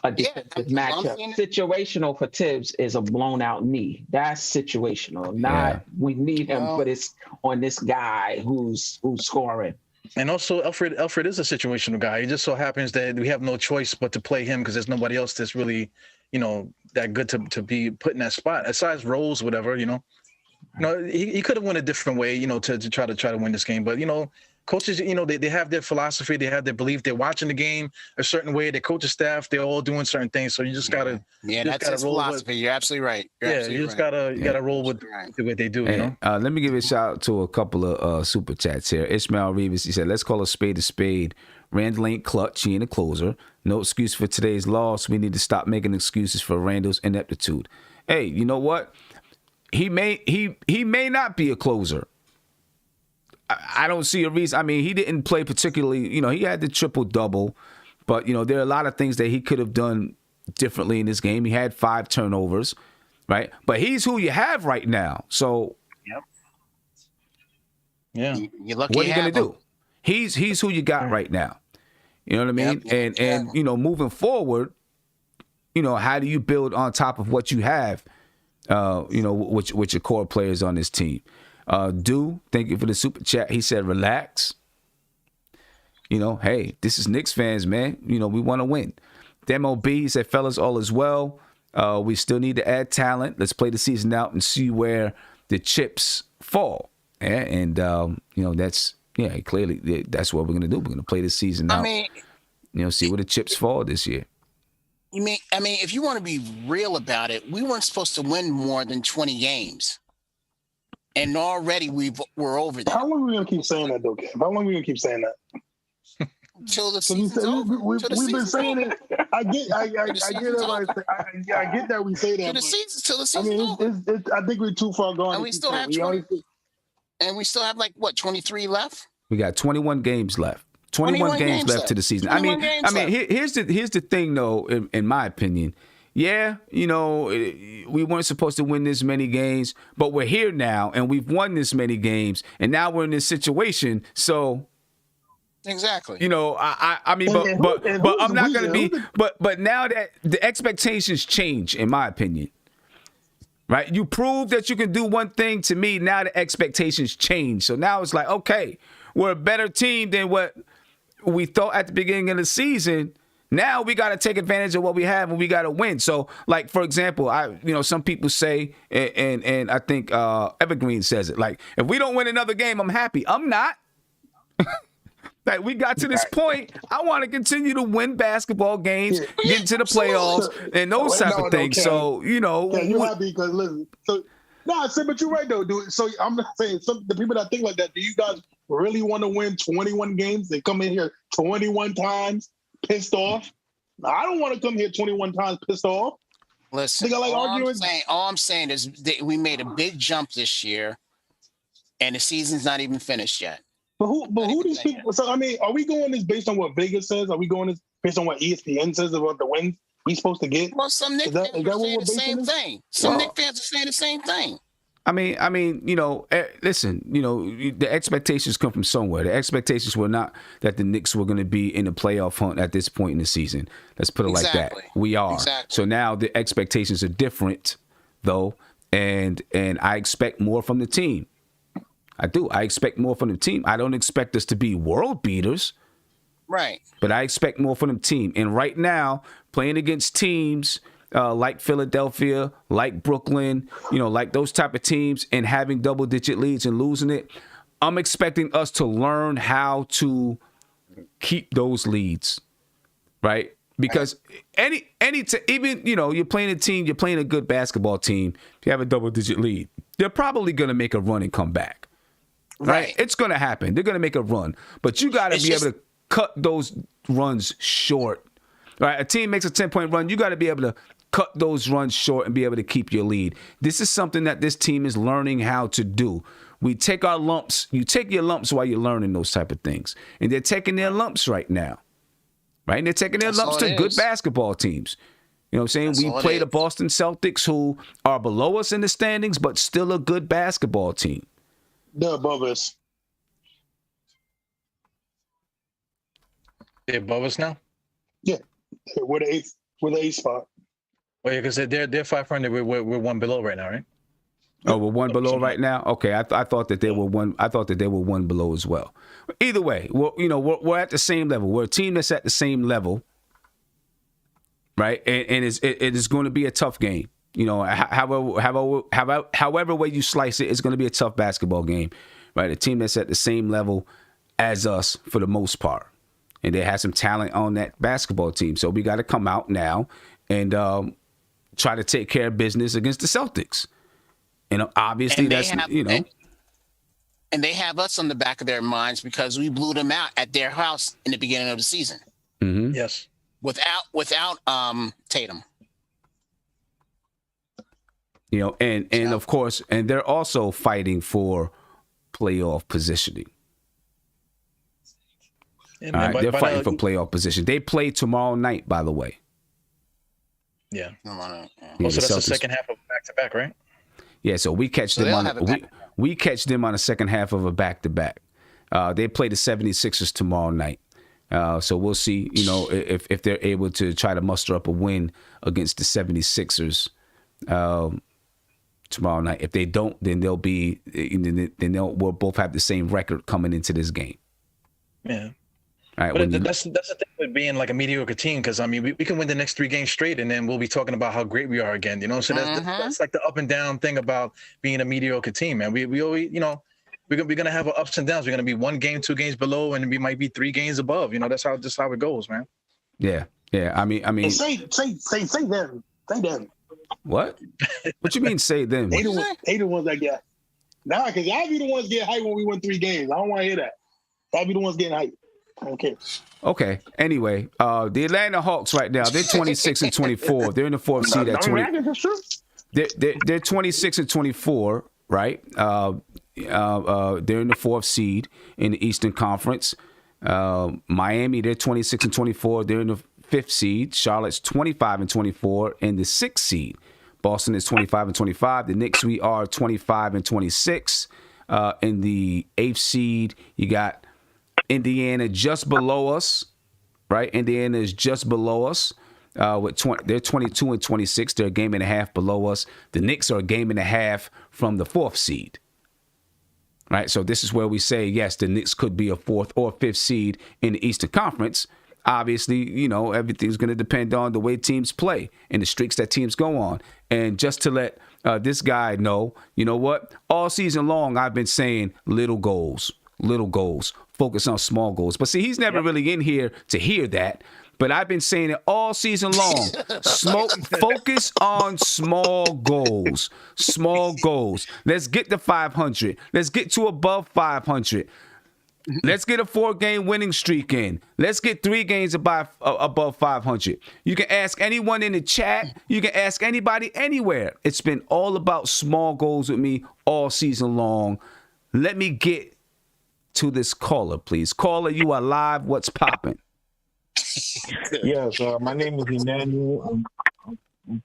Speaker 3: a defensive matchup. Situational for Tibbs is a blown out knee. That's situational. We need him, but it's on this guy who's scoring.
Speaker 4: And also, Elfrid is a situational guy. It just so happens that we have no choice but to play him because there's nobody else that's really, that good to be put in that spot. Aside Rose, whatever, he could have went a different way, to try to win this game. But coaches, they have their philosophy, they have their belief. They're watching the game a certain way. Their coaching staff, they're all doing certain things. So you just gotta,
Speaker 6: that's his philosophy. You're absolutely right.
Speaker 4: You just gotta roll with the way they do.
Speaker 2: Hey, let me give a shout out to a couple of super chats here. Ishmael Rivas, he said, "Let's call a spade a spade. Randall ain't clutch. He ain't a closer. No excuse for today's loss. We need to stop making excuses for Randall's ineptitude." Hey, you know what? He may not be a closer. I don't see a reason. I mean, he didn't play particularly. He had the triple-double, but there are a lot of things that he could have done differently in this game. He had 5 turnovers, right? But he's who you have right now. So,
Speaker 4: yeah,
Speaker 6: you're lucky.
Speaker 2: What are you gonna do? He's who you got right now. You know what I mean? And moving forward, how do you build on top of what you have? With your core players on this team. Thank you for the super chat. He said, relax. Hey, this is Knicks fans, man. We want to win. Demo B said, fellas, all is well. We still need to add talent. Let's play the season out and see where the chips fall. Yeah, and that's clearly that's what we're gonna do. We're gonna play the season out. See where the chips fall this year.
Speaker 6: If you want to be real about it, we weren't supposed to win more than 20 games. And already we're over that.
Speaker 5: How long are we gonna keep saying that, though, Kev? How long are we gonna keep saying that?
Speaker 6: Till the season's over.
Speaker 5: We've been saying it. I get everybody. I get that we say that.
Speaker 6: Till the season's over.
Speaker 5: I think we're too far gone.
Speaker 6: And we still have 23 left.
Speaker 2: We got 21 games left. 21 games left to the season. Here's the thing, though. In my opinion, we weren't supposed to win this many games, but we're here now, and we've won this many games, and now we're in this situation. So.
Speaker 6: Exactly.
Speaker 2: But I'm not going to be. But now that the expectations change, in my opinion, right? You prove that you can do one thing to me. Now the expectations change. So now it's like, okay, we're a better team than what we thought at the beginning of the season. Now we got to take advantage of what we have and we got to win. So, like, for example, some people say, and I think Evergreen says it, like, if we don't win another game, I'm happy. I'm not. Like, we got to this point. I want to continue to win basketball games, get into the playoffs, and those type of things.
Speaker 5: Ken,
Speaker 2: so,
Speaker 5: Ken, you're happy because, listen, but you're right, though, dude. So I'm not saying the people that think like that, do you guys really want to win 21 games? They come in here 21 times pissed off. I don't want to come here 21 times pissed off.
Speaker 6: Listen, all I'm saying is that we made a big jump this year, and the season's not even finished yet.
Speaker 5: But who these people? So, are we going this based on what Vegas says? Are we going this based on what ESPN says about the wins we supposed to get?
Speaker 6: Well, some Knicks fans are saying the same thing. Some Knicks fans are saying the same thing.
Speaker 2: Listen, the expectations come from somewhere. The expectations were not that the Knicks were going to be in the playoff hunt at this point in the season. Let's put it like that. We are. Exactly. So now the expectations are different, though, and I expect more from the team. I do. I expect more from the team. I don't expect us to be world beaters.
Speaker 6: Right.
Speaker 2: But I expect more from the team. And right now, playing against teams like Philadelphia, like Brooklyn, like those type of teams, and having double-digit leads and losing it, I'm expecting us to learn how to keep those leads, right? Because even you're playing a team, you're playing a good basketball team, if you have a double-digit lead, they're probably going to make a run and come back. Right. It's going to happen. They're going to make a run. But you got to be able to cut those runs short. Right? A team makes a 10-point run. You got to be able to cut those runs short and be able to keep your lead. This is something that this team is learning how to do. We take our lumps. You take your lumps while you're learning those type of things. And they're taking their lumps right now. Right? And they're taking their lumps to good basketball teams. You know what I'm saying? We play the Boston Celtics, who are below us in the standings, but still a good basketball team.
Speaker 5: They're above us.
Speaker 4: They're above us now?
Speaker 5: Yeah. We're the eighth spot.
Speaker 4: Oh, yeah, because they're 500. We're one below right now, right?
Speaker 2: Oh, we're one below right now? Okay, I thought that they were one. I thought that they were one below as well. Either way, we're at the same level. We're a team that's at the same level, right? And it is going to be a tough game. However way you slice it, it's going to be a tough basketball game, right? A team that's at the same level as us for the most part, and they have some talent on that basketball team. So we got to come out now and try to take care of business against the Celtics. And obviously,
Speaker 6: and they have us on the back of their minds because we blew them out at their house in the beginning of the season.
Speaker 2: Mm-hmm.
Speaker 4: Yes,
Speaker 6: without Tatum.
Speaker 2: And of course, and they're also fighting for playoff positioning. All right, they're fighting for playoff position. They play tomorrow night, by the way.
Speaker 4: Yeah.
Speaker 6: Yeah,
Speaker 4: Also, that's the second half of back-to-back, right?
Speaker 2: Yeah, so we catch them on we catch them on the second half of a back-to-back. They play the 76ers tomorrow night. So we'll see, if they're able to try to muster up a win against the 76ers tomorrow night. If they don't, then we'll both have the same record coming into this game.
Speaker 4: Yeah.
Speaker 2: All right,
Speaker 4: but that's the thing with being like a mediocre team, because I mean we can win the next 3 games straight, and then we'll be talking about how great we are again. So that's like the up and down thing about being a mediocre team, man. We always we're gonna have our ups and downs. We're gonna be 1 game, 2 games below, and we might be 3 games above. That's how it goes, man.
Speaker 2: Yeah. I mean.
Speaker 5: Say them. Say them.
Speaker 2: What? What you mean? Say them?
Speaker 5: They the ones that get. Nah, because y'all be the ones get hyped when we win 3 games. I don't want to hear that. Y'all be the ones getting hyped. Okay.
Speaker 2: Okay. Anyway, the Atlanta Hawks right now, they're 26-24. They're in the 4th seed at 20. They're 26-24, right? They're in the 4th seed in the Eastern Conference. Miami, they're 26-24. They're in the 5th seed. Charlotte's 25-24 in the 6th seed. Boston is 25-25. The Knicks, we are 25-26. In the 8th seed, you got Indiana just below us, right? Indiana is just below us. They're 22-26. They're a game and a half below us. The Knicks are a game and a half from the 4th seed. Right, so this is where we say, yes, the Knicks could be a 4th or 5th seed in the Eastern Conference. Obviously, everything's going to depend on the way teams play and the streaks that teams go on. And just to let this guy know, you know what? All season long, I've been saying little goals, focus on small goals. But see, he's never really in here to hear that. But I've been saying it all season long. Focus on small goals. Small goals. Let's get to 500. Let's get to above 500. Let's get a 4-game winning streak in. Let's get 3 games above 500. You can ask anyone in the chat. You can ask anybody anywhere. It's been all about small goals with me all season long. Let me get to this caller, please. Caller, you are live. What's popping?
Speaker 7: Yes, my name is Emmanuel. I'm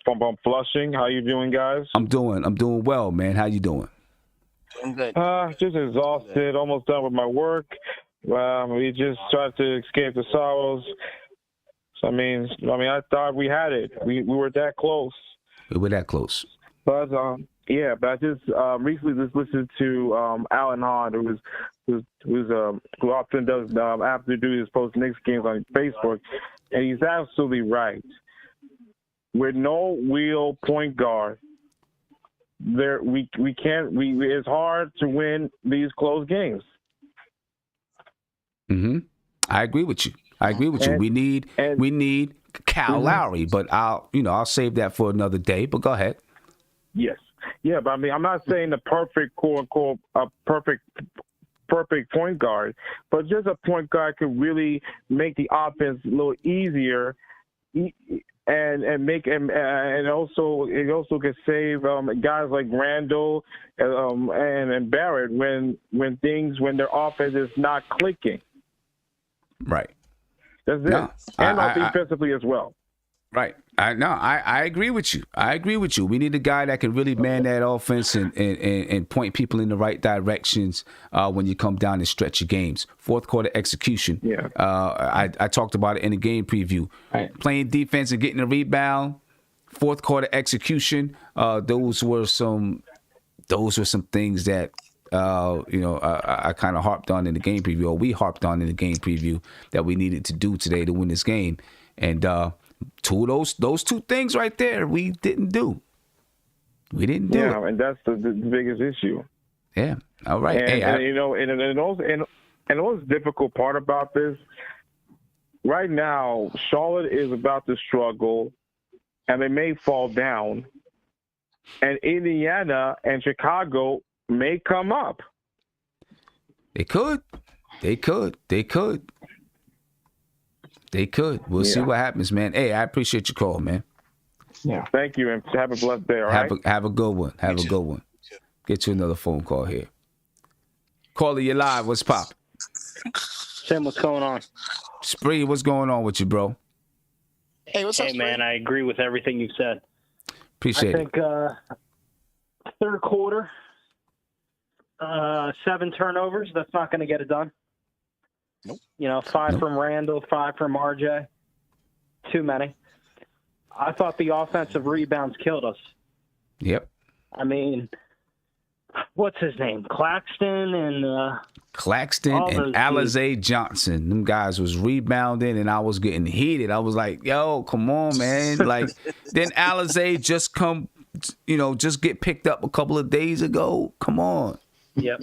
Speaker 7: from Flushing. How you doing, guys?
Speaker 2: I'm doing well, man. How you doing?
Speaker 6: Doing good.
Speaker 7: Just exhausted. Almost done with my work. We just tried to escape the sorrows. So I thought we had it. We were that close.
Speaker 2: We were that close.
Speaker 7: But but I just recently just listened to Alan Hahn, who often does after do his post Knicks games on Facebook, and he's absolutely right. With no real point guard, it's hard to win these close games.
Speaker 2: I agree with you. We need Kyle Lowry, but I'll save that for another day. But go ahead.
Speaker 7: Yes. Yeah, but I'm not saying the perfect, quote unquote, perfect point guard, but just a point guard could really make the offense a little easier, and also could save guys like Randall and Barrett when their offense is not clicking.
Speaker 2: Right.
Speaker 7: That's it. No, and defensively as well.
Speaker 2: Right. I agree with you. We need a guy that can really man that offense and point people in the right directions when you come down and stretch your games. 4th quarter execution.
Speaker 7: Yeah.
Speaker 2: I talked about it in the game preview. Right. Playing defense and getting a rebound. 4th quarter execution. Those were some things that I kind of harped on in the game preview, or we harped on in the game preview that we needed to do today to win this game. And those 2 things right there, we didn't do.
Speaker 7: Yeah, and that's the biggest issue.
Speaker 2: Yeah. All right.
Speaker 7: And the most difficult part about this right now, Charlotte is about to struggle, and they may fall down, and Indiana and Chicago may come up. They could.
Speaker 2: We'll see what happens, man. Hey, I appreciate your call, man.
Speaker 7: Yeah. Thank you, and have a blessed day, all right?
Speaker 2: Have a good one. Get you another phone call here. Caller, you live. What's poppin'?
Speaker 8: Sim, what's going on?
Speaker 2: Spree, what's going on with you, bro?
Speaker 6: Hey, what's up,
Speaker 8: Hey, man, I agree with everything you said.
Speaker 2: Appreciate
Speaker 8: I think third quarter, 7 turnovers, that's not going to get it done.
Speaker 6: Nope.
Speaker 8: 5 from Randall, 5 from RJ. Too many. I thought the offensive rebounds killed us.
Speaker 2: Yep.
Speaker 8: I mean, what's his name? Claxton and
Speaker 2: Alizé Johnson. Them guys was rebounding, and I was getting heated. I was like, yo, come on, man. Like, then Alizé just get picked up a couple of days ago. Come on.
Speaker 8: Yep.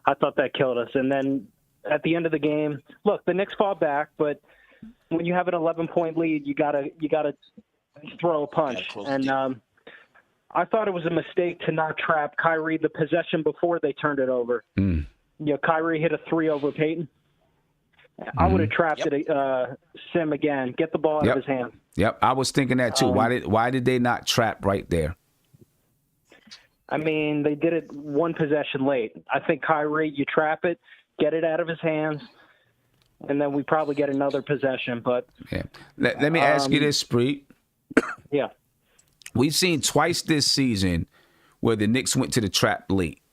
Speaker 8: I thought that killed us. And then at the end of the game, look, the Knicks fought back, but when you have an 11-point lead, you gotta throw a punch. And I thought it was a mistake to not trap Kyrie the possession before they turned it over. Kyrie hit a 3 over Peyton. I would have trapped it, Sim again. Get the ball out of his hand.
Speaker 2: Yep, I was thinking that too. Why did they not trap right there?
Speaker 8: I mean, they did it one possession late. I think Kyrie, you trap it, get it out of his hands, and then we probably get another possession. But
Speaker 2: let me ask you this, Spree.
Speaker 8: Yeah.
Speaker 2: We've seen twice this season where the Knicks went to the trap late,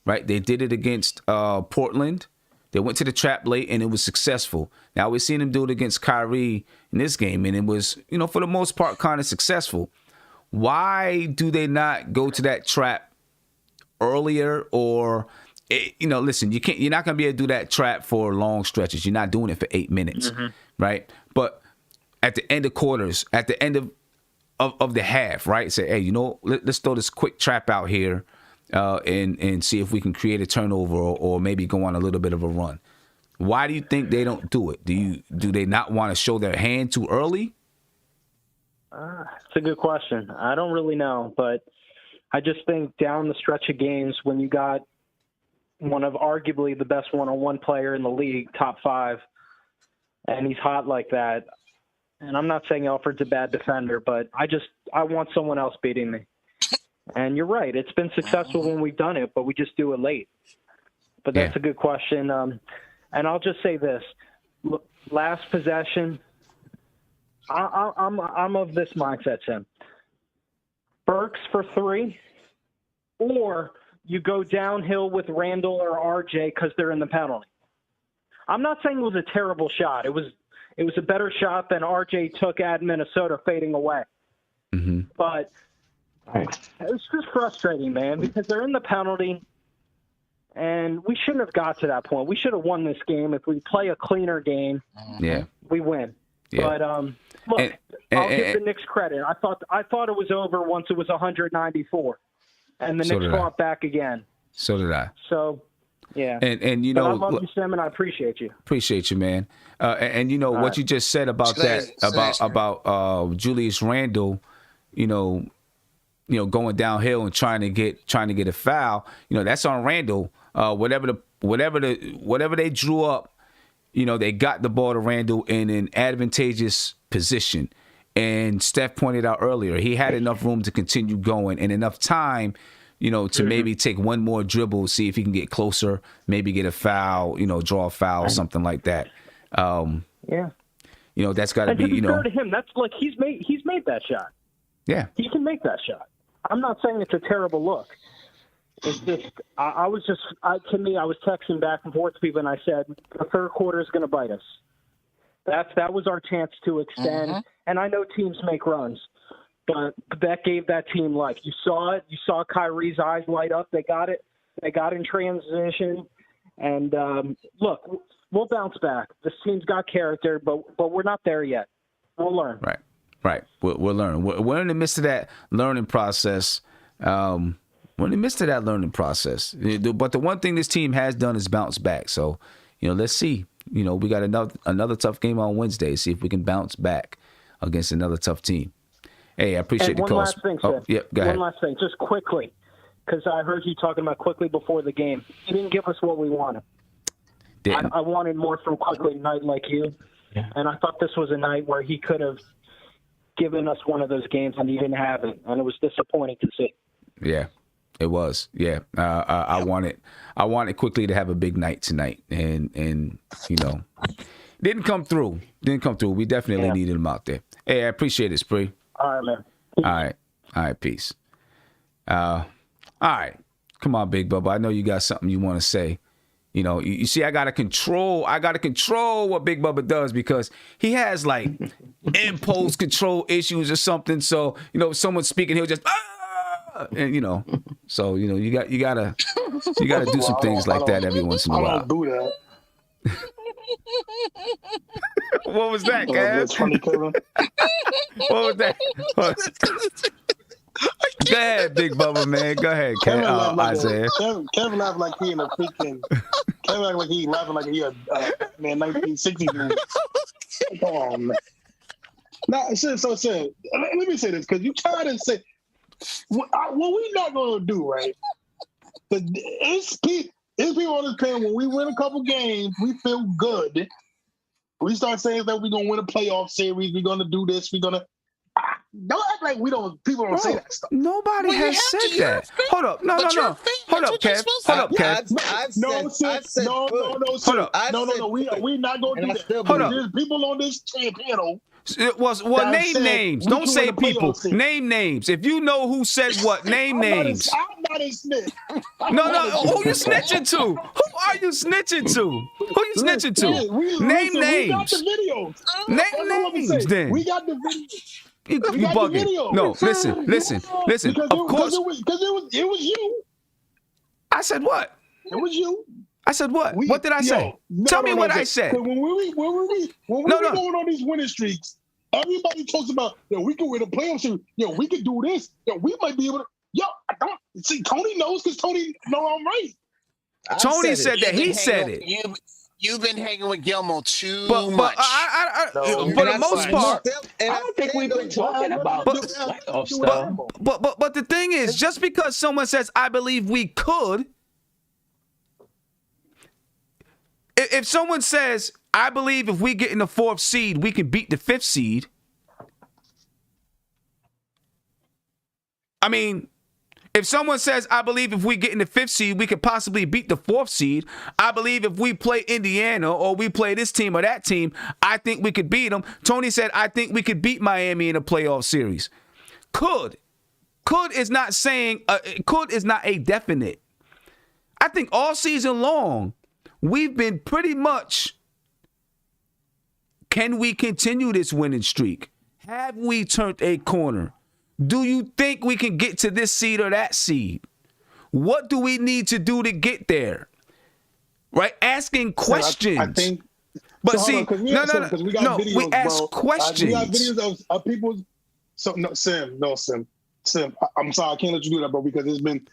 Speaker 2: right? They did it against Portland. They went to the trap late, and it was successful. Now, we've seen them do it against Kyrie in this game, and it was, for the most part, kind of successful. Why do they not go to that trap earlier? Or, listen, you're not going to be able to do that trap for long stretches. You're not doing it for 8 minutes, right? But at the end of quarters, at the end of the half, right? Say, hey, let's throw this quick trap out here and see if we can create a turnover or maybe go on a little bit of a run. Why do you think they don't do it? Do they not want to show their hand too early?
Speaker 8: It's a good question. I don't really know, but I just think down the stretch of games when you got one of arguably the best one-on-one player in the league, top 5, and he's hot like that. And I'm not saying Alfred's a bad defender, but I want someone else beating me. And you're right. It's been successful when we've done it, but we just do it late. But that's a good question. And I'll just say this. Look, last possession, I'm of this mindset, Tim. Burks for 3, or you go downhill with Randall or RJ because they're in the penalty. I'm not saying it was a terrible shot. It was a better shot than RJ took at Minnesota fading away. But it's just frustrating, man, because they're in the penalty, and we shouldn't have got to that point. We should have won this game. If we play a cleaner game, we win. But look, I'll give the Knicks credit. I thought it was over once it was 194, and the Knicks fought back again.
Speaker 2: So did I.
Speaker 8: So, yeah.
Speaker 2: And
Speaker 8: but I love you, Sam, and I appreciate you.
Speaker 2: Appreciate you, man. And what you just said about about Julius Randle, going downhill and trying to get a foul. That's on Randle. Whatever they drew up. They got the ball to Randall in an advantageous position. And Steph pointed out earlier, he had enough room to continue going and enough time, to maybe take one more dribble, see if he can get closer, maybe get a foul, draw a foul, something like that. That's got to be,
Speaker 8: to be fair to him, that's like he's made that shot.
Speaker 2: Yeah.
Speaker 8: He can make that shot. I'm not saying it's a terrible look. It's just, I was texting back and forth to people, and I said, the third quarter is going to bite us. That was our chance to extend. And I know teams make runs, but that gave that team life. You saw it. You saw Kyrie's eyes light up. They got it. They got in transition. And look, we'll bounce back. This team's got character, but we're not there yet. We'll learn.
Speaker 2: Right. We'll learn. We're in the midst of that learning process. We're in the midst of that learning process. But the one thing this team has done is bounce back. So, let's see. We got another tough game on Wednesday. See if we can bounce back against another tough team. Hey, I appreciate the call.
Speaker 8: One last thing, Seth.
Speaker 2: Go ahead.
Speaker 8: One last thing, just quickly, because I heard you talking about Quickly before the game. You didn't give us what we wanted. I wanted more from Quickly tonight like you. Yeah. And I thought this was a night where he could have given us one of those games, and he didn't have it. And it was disappointing to see.
Speaker 2: Yeah. It was. Yeah. I wanted quickly to have a big night tonight, and didn't come through. We definitely needed him out there. Hey, I appreciate it, Spree.
Speaker 8: All right, man.
Speaker 2: All right, peace. All right, come on, Big Bubba. I know you got something you want to say. You see, I gotta control what Big Bubba does, because he has like impulse control issues or something. So if someone's speaking, he'll just and so you gotta do some things like that every once in a while.
Speaker 5: I don't do that.
Speaker 2: What was that, Kev?
Speaker 5: That's funny, Kevin.
Speaker 2: What was that? Go ahead, Big Bubba, man. Go ahead, Isaiah.
Speaker 5: Kevin laughed like he in a freaking. Kevin laughed like he laughing like he a 1960s movie. Come on, man. Now, so let me say this, because you try to say what we not gonna do, right? It's people on this panel, when we win a couple games, we feel good. We start saying that we're gonna win a playoff series, we're gonna do this, we're gonna. Don't act like people don't say that stuff.
Speaker 2: Nobody has said that. Hold up. No. Hold up, Kev. Hold up, Kev.
Speaker 5: No. We not gonna do that.
Speaker 2: Hold up.
Speaker 5: There's people on this panel.
Speaker 2: Name names. Don't say people. Name names. If you know who said what, name names.
Speaker 5: I'm not a snitch.
Speaker 2: No. Who you snitching to? Who are you snitching to? Who you snitching to? Name names.
Speaker 5: We got the videos.
Speaker 2: Name names. Then
Speaker 5: we got the videos.
Speaker 2: You bugging. No, listen. Of course.
Speaker 5: Because it was you.
Speaker 2: I said what?
Speaker 5: It was you.
Speaker 2: I said what? What did I say? Tell me what I said.
Speaker 5: When we going on these winning streaks, everybody talks about, we can win a playoff series. We can do this. We might be able to. I don't see. Tony knows, because Tony know I'm right.
Speaker 2: Tony said that. He said it.
Speaker 6: You've been hanging with Gilmore too much.
Speaker 2: For the most part,
Speaker 3: I don't think we've been talking about playoff stuff.
Speaker 2: But the thing is, just because someone says, "I believe we could," if someone says, "I believe if we get in the 4th seed, we can beat the 5th seed," I mean. If someone says, "I believe if we get in the 5th seed, we could possibly beat the 4th seed," I believe if we play Indiana or we play this team or that team, I think we could beat them. Tony said, "I think we could beat Miami in a playoff series." Could is not saying, could is not a definite. I think all season long, we've been pretty much, can we continue this winning streak? Have we turned a corner? Do you think we can get to this seed or that seed? What do we need to do to get there? Right? Asking questions.
Speaker 5: I think.
Speaker 2: But
Speaker 5: so
Speaker 2: see,
Speaker 5: we ask
Speaker 2: questions.
Speaker 5: We got videos of people. So no, Sim. I'm sorry, I can't let you do that, bro, because there's been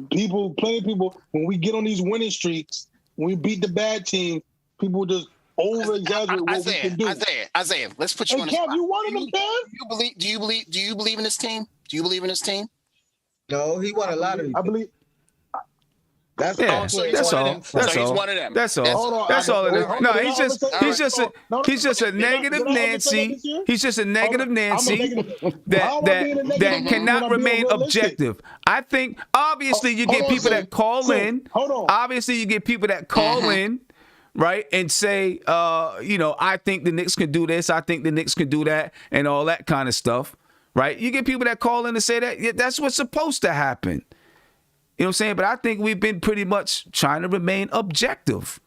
Speaker 5: plenty of people. When we get on these winning streaks, when we beat the bad team, people just over-exaggerate what we can do.
Speaker 6: Isaiah, let's put you on the spot.
Speaker 5: You wanted him, Kev?
Speaker 6: Do you believe in this team? Do you believe in this team?
Speaker 1: No, he won a lot of.
Speaker 5: I believe.
Speaker 1: That's
Speaker 2: all.
Speaker 6: He's one of them.
Speaker 2: That's all. That's all it is. No, he's just a negative Nancy. He's just a negative Nancy that cannot remain objective. I think obviously you get people that call in. Obviously you get people that call in. Right, and say, I think the Knicks can do this, I think the Knicks can do that, and all that kind of stuff. Right? You get people that call in and say that that's what's supposed to happen. You know what I'm saying? But I think we've been pretty much trying to remain objective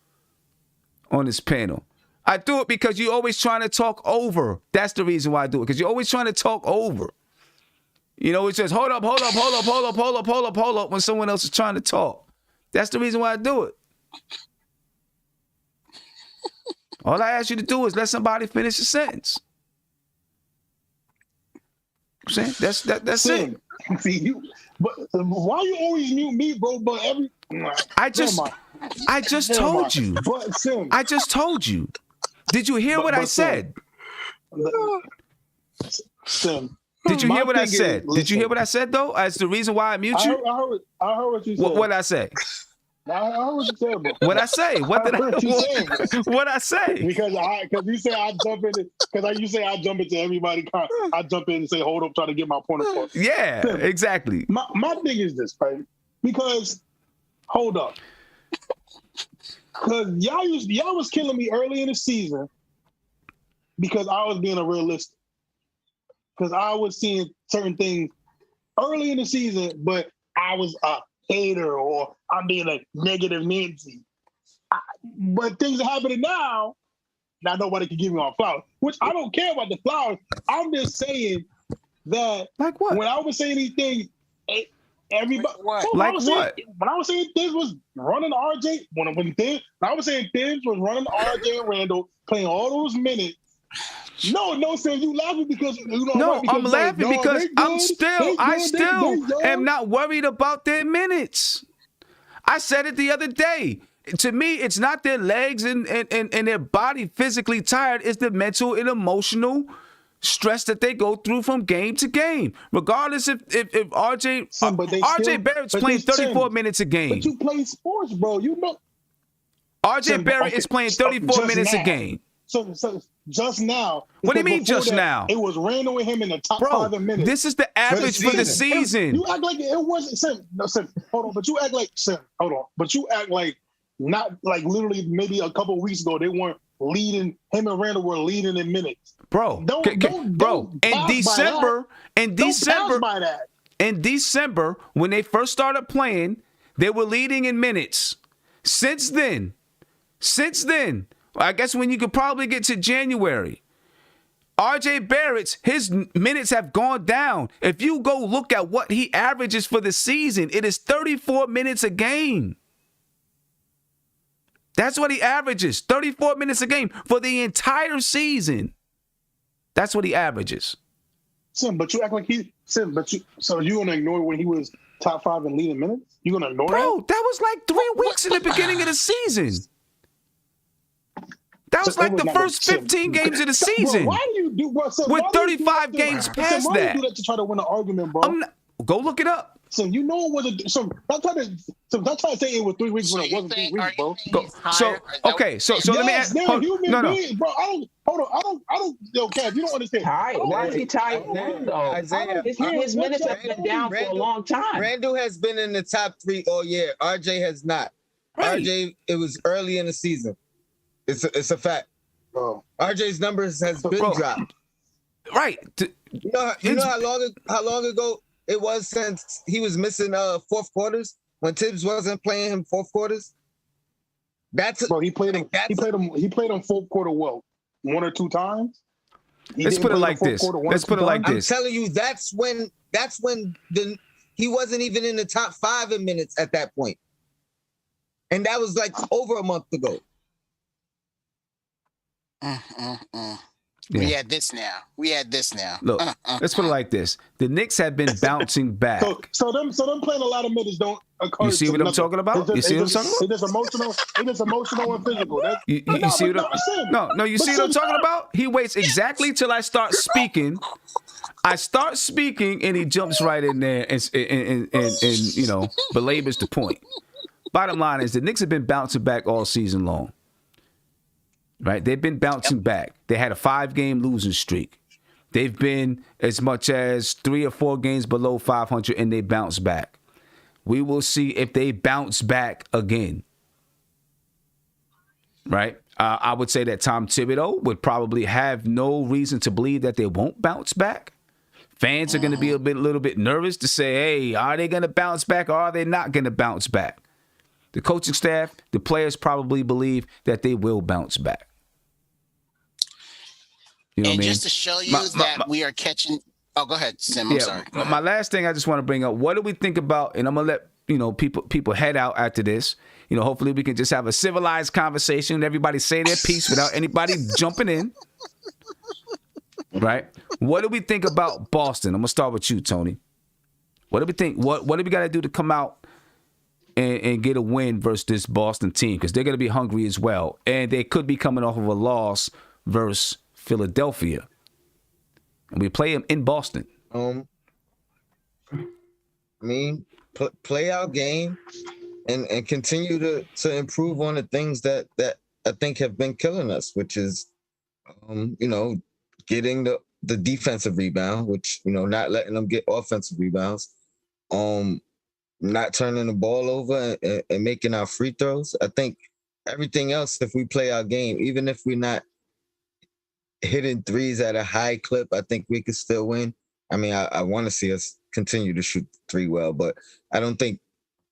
Speaker 2: on this panel. I do it because you're always trying to talk over. That's the reason why I do it, because you're always trying to talk over. It says, hold up, when someone else is trying to talk. That's the reason why I do it. All I ask you to do is let somebody finish a sentence. I'm saying that's it.
Speaker 5: See you, but why you always mute me, bro? But
Speaker 2: I just told you.
Speaker 5: But Sim,
Speaker 2: I just told you. Did you hear what I said?
Speaker 5: Sim,
Speaker 2: did you hear what I said? Did you hear what I said though? As the reason why I mute you?
Speaker 5: I heard what you said.
Speaker 2: What I say?
Speaker 5: I heard what you said, bro.
Speaker 2: What I say? What did what I say?
Speaker 5: Because you say I jump in. Because you say I jump into everybody. I jump in and say, "Hold up," try to get my point across.
Speaker 2: Yeah, exactly.
Speaker 5: My thing is this, right? because hold up. Because y'all was killing me early in the season because I was being a realistic. Because I was seeing certain things early in the season, but I was a hater or I'm being a negative Nancy. But things are happening now nobody can give me all flowers, which I don't care about the flowers. I'm just saying that
Speaker 2: like what?
Speaker 5: When I was saying these things, everybody
Speaker 2: like what?
Speaker 5: When I was saying Thibs was running RJ, when I was saying Thibs was running RJ and Randall, playing all those minutes. No, Sam, you laughing because you know.
Speaker 2: No,
Speaker 5: because
Speaker 2: I'm laughing because I still am not worried about their minutes. I said it the other day. To me, it's not their legs and their body physically tired. It's the mental and emotional stress that they go through from game to game. Regardless if RJ Barrett's playing 34 minutes a game.
Speaker 5: But you play sports, bro. You know.
Speaker 2: RJ Barrett is playing 34 minutes a game.
Speaker 5: So just now.
Speaker 2: What do you mean just now?
Speaker 5: It was Randall and him in the top 5 in minutes.
Speaker 2: This is the average for the season.
Speaker 5: You act like it wasn't Sim. Hold on, but you act like Sim. Hold on, but you act like not like literally maybe a couple of weeks ago they weren't leading. Him and Randall were leading in minutes.
Speaker 2: Bro, in December, when they first started playing, they were leading in minutes. Since then, I guess when you could probably get to January, RJ Barrett's, his minutes have gone down. If you go look at what he averages for the season, it is 34 minutes a game. That's what he averages, 34 minutes a game for the entire season. That's what he averages.
Speaker 5: Sim, but you act like so you gonna ignore when he was top 5 in leading minutes? You gonna ignore that?
Speaker 2: Bro, that was like 3 weeks in the beginning of the season. That was like the first 15 games of the season.
Speaker 5: Bro, why do you do
Speaker 2: with 35 games past
Speaker 5: why
Speaker 2: that?
Speaker 5: do you do that to try to win an argument, bro?
Speaker 2: Go look it up.
Speaker 5: So you know it wasn't. Don't try to say it was 3 weeks when it wasn't 3 weeks, bro.
Speaker 2: So let me ask.
Speaker 5: Bro. I don't. Yo, Kev, you don't understand.
Speaker 3: Why is he tired? His minutes have been down for a long time.
Speaker 1: Randall has been in the top 3 all year. RJ has not. Right. RJ, it was early in the season. It's a fact. Bro. RJ's numbers has been dropped.
Speaker 2: Right.
Speaker 1: You know how long ago it was since he was missing fourth quarters when Tibbs wasn't playing him fourth quarters.
Speaker 5: He played him fourth quarter well, 1 or 2 times.
Speaker 2: Let's put it like this.
Speaker 1: I'm telling you, that's when he wasn't even in the top 5 in minutes at that point, and that was like over a month ago.
Speaker 6: We had this now.
Speaker 2: Look, let's put it like this. The Knicks have been bouncing back.
Speaker 5: So them playing a lot of minutes don't occur.
Speaker 2: You see what I'm talking about?
Speaker 5: It's just emotional and physical.
Speaker 2: You see what I'm talking about? He waits exactly till I start speaking. I start speaking and he jumps right in there and belabors the point. Bottom line is the Knicks have been bouncing back all season long. Right? They've been bouncing back. They had a 5-game losing streak. They've been as much as 3 or 4 games below 500, and they bounce back. We will see if they bounce back again. Right? I would say that Tom Thibodeau would probably have no reason to believe that they won't bounce back. Fans are going to be a little bit nervous to say, hey, are they going to bounce back or are they not going to bounce back? The coaching staff, the players probably believe that they will bounce back. You know
Speaker 6: and
Speaker 2: what I mean?
Speaker 6: Just to show you that we are catching. Oh, go ahead, Sim. I'm sorry.
Speaker 2: My last thing I just want to bring up. What do we think about? And I'm gonna let people head out after this. Hopefully we can just have a civilized conversation and everybody say their piece without anybody jumping in. Right? What do we think about Boston? I'm gonna start with you, Tony. What do we think? What do we got to do to come out and get a win versus this Boston team? Because they're gonna be hungry as well, and they could be coming off of a loss versus Philadelphia, and we play them in Boston.
Speaker 1: Play our game and continue to improve on the things that I think have been killing us, which is, getting the defensive rebound, which not letting them get offensive rebounds, not turning the ball over and making our free throws. I think everything else, if we play our game, even if we're not hitting threes at a high clip, I think we could still win. I mean, I want to see us continue to shoot three well, but I don't think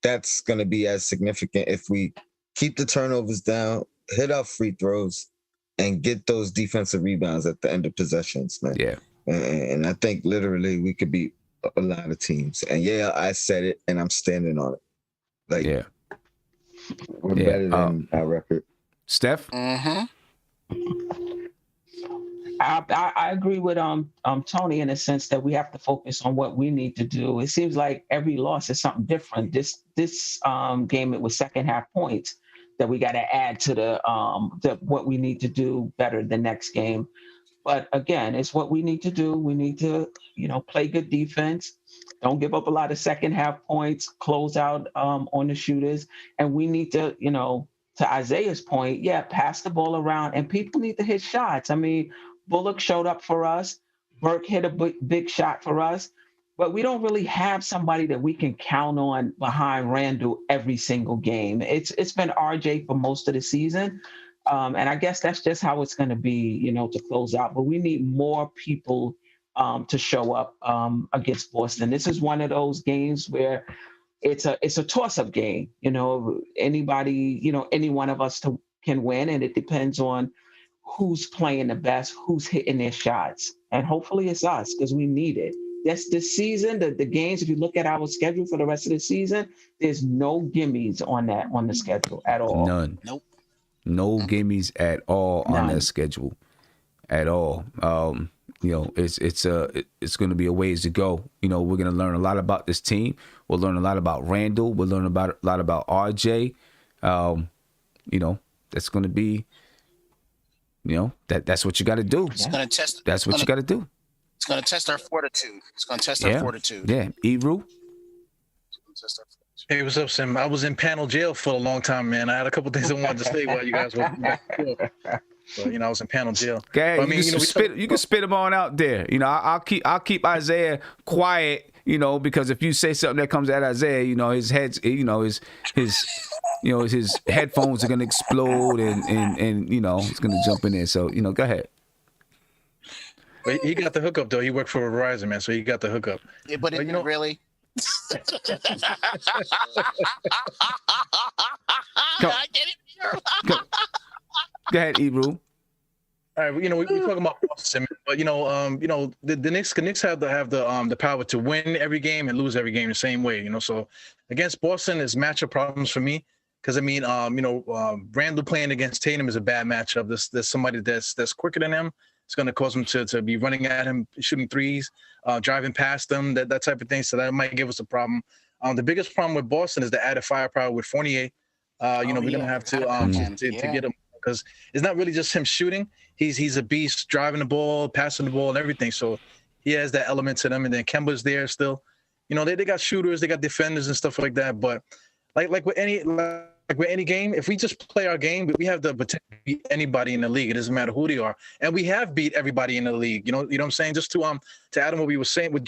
Speaker 1: that's going to be as significant if we keep the turnovers down, hit our free throws, and get those defensive rebounds at the end of possessions, man.
Speaker 2: Yeah.
Speaker 1: And I think literally we could beat a lot of teams. And yeah, I said it, and I'm standing on it. Like,
Speaker 2: Yeah.
Speaker 1: we're better than our record.
Speaker 2: Steph?
Speaker 6: Mm-hmm.
Speaker 3: I agree with Tony in the sense that we have to focus on what we need to do. It seems like every loss is something different. This game, it was second half points that we got to add to the what we need to do better the next game. But again, it's what we need to do. We need to, play good defense. Don't give up a lot of second half points, close out on the shooters. And we need to, to Isaiah's point, pass the ball around, and people need to hit shots. I mean, Bullock showed up for us. Burke hit a big shot for us. But we don't really have somebody that we can count on behind Randall every single game. It's been RJ for most of the season. And I guess that's just how it's going to be, to close out. But we need more people to show up against Boston. This is one of those games where it's a toss-up game. Anybody, any one of us can win, and it depends on who's playing the best, who's hitting their shots. And hopefully it's us, because we need it. That's this season, the games, if you look at our schedule for the rest of the season, there's no gimmies on the schedule at all.
Speaker 2: None.
Speaker 6: Nope.
Speaker 2: No gimmies at all on
Speaker 3: None.
Speaker 2: that schedule. At all. It's going to be a ways to go. We're going to learn a lot about this team. We'll learn a lot about Randall. We'll learn a lot about RJ. That's going to be, that's what you got to do.
Speaker 6: It's going to test.
Speaker 2: That's what you got to do.
Speaker 6: It's going to test our fortitude. It's going to test our fortitude.
Speaker 2: Yeah. Ebru?
Speaker 4: Hey, what's up, Sim? I was in panel jail for a long time, man. I had a couple things I wanted to say while you guys were back and forth. But, I was in panel jail.
Speaker 2: Okay,
Speaker 4: but, I mean,
Speaker 2: you can spit them on out there. I'll keep Isaiah quiet. Because if you say something that comes at Isaiah, his headphones are gonna explode and he's gonna jump in there. So go ahead.
Speaker 4: But he got the hookup though. He worked for Verizon, man, so he got the hookup.
Speaker 6: Yeah, but really.
Speaker 2: Go ahead, Ebru.
Speaker 4: All right, we talking about Boston, but the Knicks have the power to win every game and lose every game the same way. So against Boston is matchup problems for me because Randall playing against Tatum is a bad matchup. There's somebody that's quicker than him. It's going to cause him to be running at him, shooting threes, driving past them, that type of thing. So that might give us a problem. The biggest problem with Boston is the added firepower with Fournier. We're going to have to get him because it's not really just him shooting. He's a beast, driving the ball, passing the ball, and everything. So he has that element to them. And then Kemba's there still. They got shooters, they got defenders and stuff like that. But like with any game, if we just play our game, we have the potential to beat anybody in the league. It doesn't matter who they are, and we have beat everybody in the league. You know what I'm saying? Just to add on what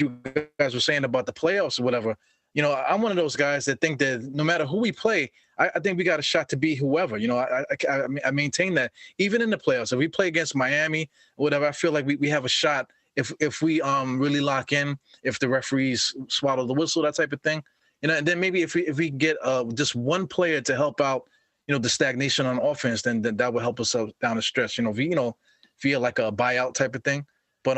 Speaker 4: you guys were saying about the playoffs or whatever. I'm one of those guys that think that no matter who we play, I think we got a shot to beat whoever. I maintain that even in the playoffs. If we play against Miami or whatever, I feel like we have a shot if we really lock in, if the referees swallow the whistle, that type of thing. And then maybe if we get just one player to help out, the stagnation on offense, then that will help us out down the stretch. Via like a buyout type of thing. But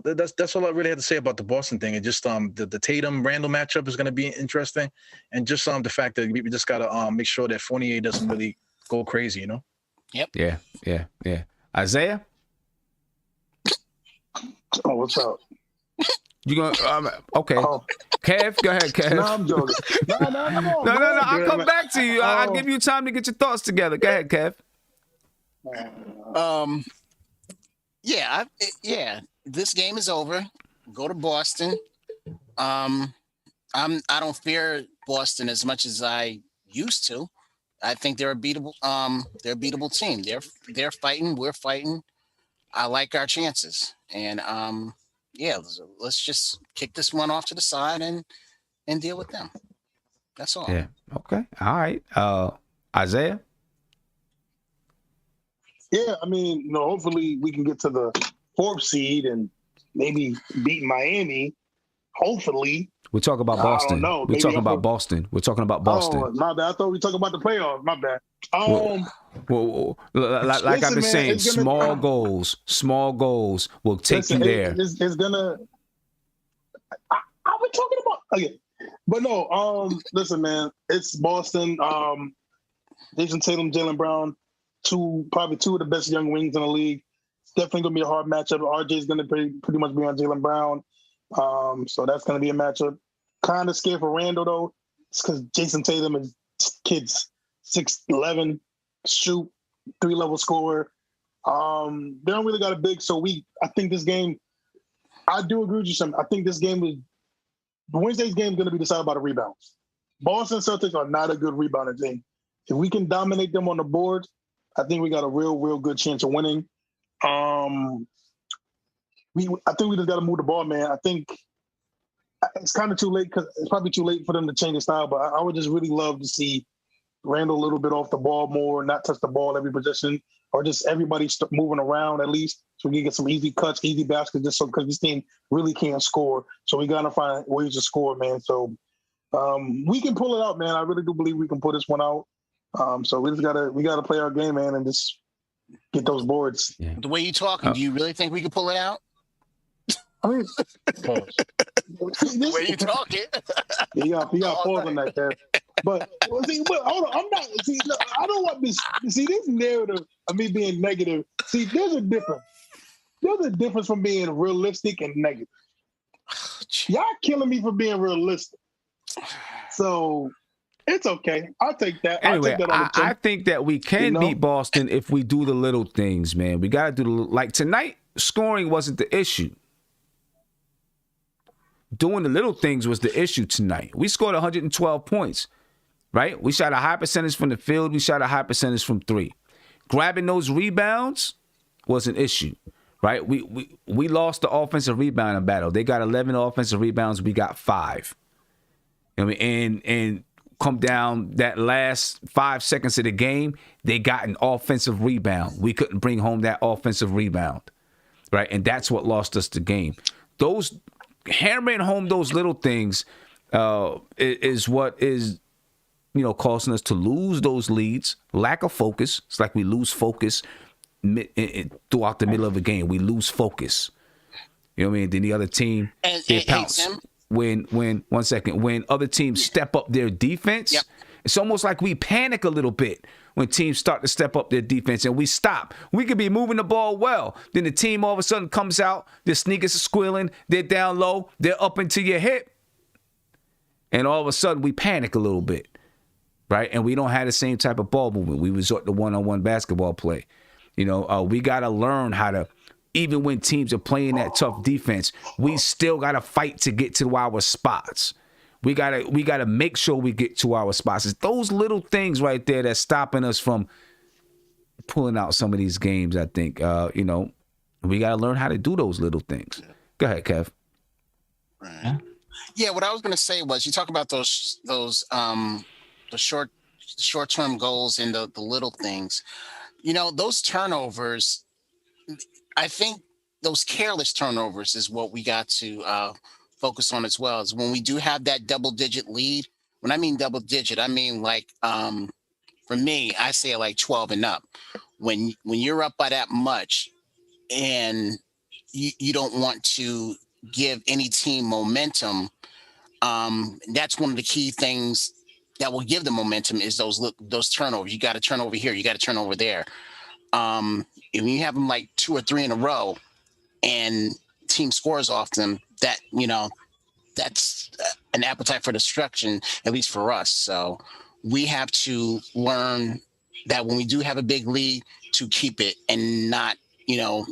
Speaker 4: that's all I really had to say about the Boston thing. It just the Tatum Randall matchup is going to be interesting, and just the fact that we just got to make sure that Fournier doesn't really go crazy.
Speaker 6: Yep.
Speaker 2: Yeah. Isaiah.
Speaker 5: Oh, what's up?
Speaker 2: You gonna okay?
Speaker 5: Oh.
Speaker 2: Kev, go ahead, Kev.
Speaker 5: No, I'm joking. No.
Speaker 2: No. I'll come back to you. I'll give you time to get your thoughts together. Go ahead, Kev.
Speaker 6: This game is over. Go to Boston. I don't fear Boston as much as I used to. I think they're a beatable. They're a beatable team. They're fighting. We're fighting. I like our chances, and let's just kick this one off to the side and deal with them. That's all.
Speaker 2: Yeah. Okay. All right. Isaiah?
Speaker 5: Yeah, I mean, hopefully we can get to the 4th seed and maybe beat Miami. Hopefully.
Speaker 2: We're talking about
Speaker 5: I
Speaker 2: Boston.
Speaker 5: don't know.
Speaker 2: We're talking about Boston. We're talking about Boston.
Speaker 5: Oh, my bad. I thought we were talking about the playoffs. My bad.
Speaker 2: Like I've been saying, small goals will take you there.
Speaker 5: It's gonna. I was talking about. Okay. But no, listen, man, it's Boston. Jason Tatum, Jaylen Brown, probably two of the best young wings in the league. It's definitely gonna be a hard matchup. RJ's gonna pretty much be on Jaylen Brown. So that's gonna be a matchup. Kind of scared for Randall though. It's because Jason Tatum is kids 6'11", shoot, 3-level scorer. They don't really got a big, so I think this game, I do agree with you, Sam. I think this game Wednesday's game is going to be decided by the rebounds. Boston Celtics are not a good rebounding team. If we can dominate them on the board, I think we got a real good chance of winning. I think we just got to move the ball, man. I think it's kind of too late because it's probably too late for them to change the style, but I would just really love to see Randall a little bit off the ball more, not touch the ball every possession, or just everybody moving around at least so we can get some easy cuts, easy baskets, just so because this team really can't score. So we got to find ways to score, man. So we can pull it out, man. I really do believe we can pull this one out. So we gotta play our game, man, and just get those boards.
Speaker 2: Yeah.
Speaker 6: The way you talking, do you really think we can pull it out?
Speaker 5: I mean,
Speaker 6: the way you talking.
Speaker 5: You got pause on that, Kev. But hold on, I'm not. See, look, I don't want this. See, this narrative of me being negative. See, there's a difference. There's a difference from being realistic and negative. Y'all killing me for being realistic. So it's okay. I'll take that.
Speaker 2: Anyway,
Speaker 5: I
Speaker 2: think that we can beat Boston if we do the little things, man. We got to do like tonight. Scoring wasn't the issue. Doing the little things was the issue tonight. We scored 112 points, right? We shot a high percentage from the field. We shot a high percentage from 3. Grabbing those rebounds was an issue, right? We lost the offensive rebounding battle. They got 11 offensive rebounds. We got 5. I mean, and come down that last 5 seconds of the game, they got an offensive rebound. We couldn't bring home that offensive rebound, right? And that's what lost us the game. Those hammering home those little things is what is, causing us to lose those leads. Lack of focus. It's like we lose focus throughout the middle of a game. We lose focus. You know what I mean? Then the other team, they pounce. When other teams step up their defense, It's almost like we panic a little bit when teams start to step up their defense and we stop. We could be moving the ball well. Then the team all of a sudden comes out, their sneakers are squealing, they're down low, they're up into your hip. And all of a sudden we panic a little bit, right? And we don't have the same type of ball movement. We resort to one-on-one basketball play. We got to learn how to, even when teams are playing that tough defense, we still got to fight to get to our spots. We gotta make sure we get to our spots. It's those little things right there that's stopping us from pulling out some of these games. I think we gotta learn how to do those little things. Go ahead, Kev.
Speaker 6: Right. Yeah, what I was gonna say was you talk about those the short-term goals and the little things. Those turnovers. I think those careless turnovers is what we got to focus on as well. Is when we do have that double-digit lead. When I mean double-digit, I mean like for me, I say like 12 and up. When you're up by that much, and you don't want to give any team momentum, that's one of the key things that will give the momentum is those turnovers. You got to turn over here. You got to turn over there. If you have them like 2 or 3 in a row, and team scores off them, that's an appetite for destruction, at least for us. So we have to learn that when we do have a big lead, to keep it and not, not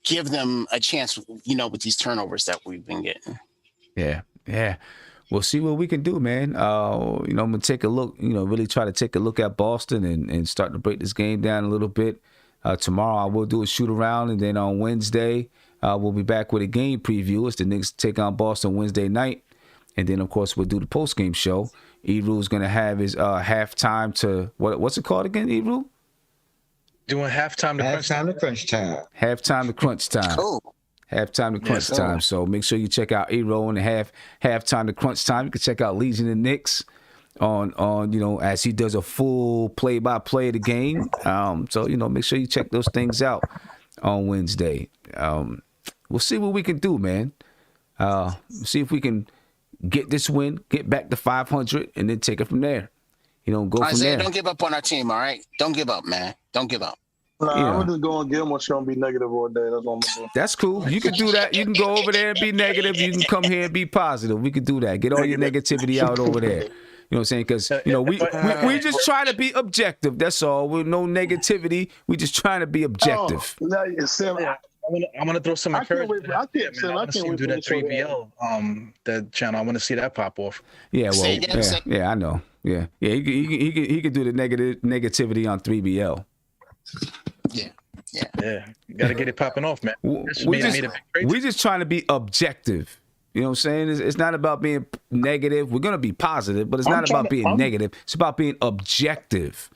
Speaker 6: give them a chance, with these turnovers that we've been getting.
Speaker 2: Yeah. We'll see what we can do, man. I'm going to take a look, really try to take a look at Boston and start to break this game down a little bit. Tomorrow I will do a shoot around, and then on Wednesday we'll be back with a game preview as the Knicks take on Boston Wednesday night. And then, of course, we'll do the post-game show. Ebru's going to have his halftime to, what's it called again, Ebru?
Speaker 4: Doing halftime to crunch time.
Speaker 2: Halftime to crunch time.
Speaker 6: Cool.
Speaker 2: Halftime to crunch time. So make sure you check out Ebru on the halftime to crunch time. You can check out Legion and Knicks on as he does a full play-by-play of the game. So, make sure you check those things out on Wednesday. We'll see what we can do, man. See if we can get this win, get back to 500, and then take it from there. Go
Speaker 6: Isaiah,
Speaker 2: from there.
Speaker 6: Don't give up on our team, all right? Don't give up, man. Don't give up.
Speaker 5: Nah, I'm just going to Gilmore's going to be negative all day. That's what I'm going to do.
Speaker 2: That's cool. You can do that. You can go over there and be negative. You can come here and be positive. We can do that. Get all your negativity out over there. You know what I'm saying? Because, we just try to be objective. That's all. With no negativity. We just trying to be objective.
Speaker 5: Sam,
Speaker 4: I'm gonna throw some encouragement.
Speaker 5: I can't wait
Speaker 4: do that 3BL that channel. I want to see that pop off.
Speaker 2: Yeah, well, yeah, I know. Yeah. He could do the negativity on 3BL.
Speaker 6: Yeah.
Speaker 4: You got to get it popping off, man.
Speaker 2: We just trying to be objective. You know what I'm saying? It's not about being negative. We're gonna be positive, but it's not about being negative. It's about being objective.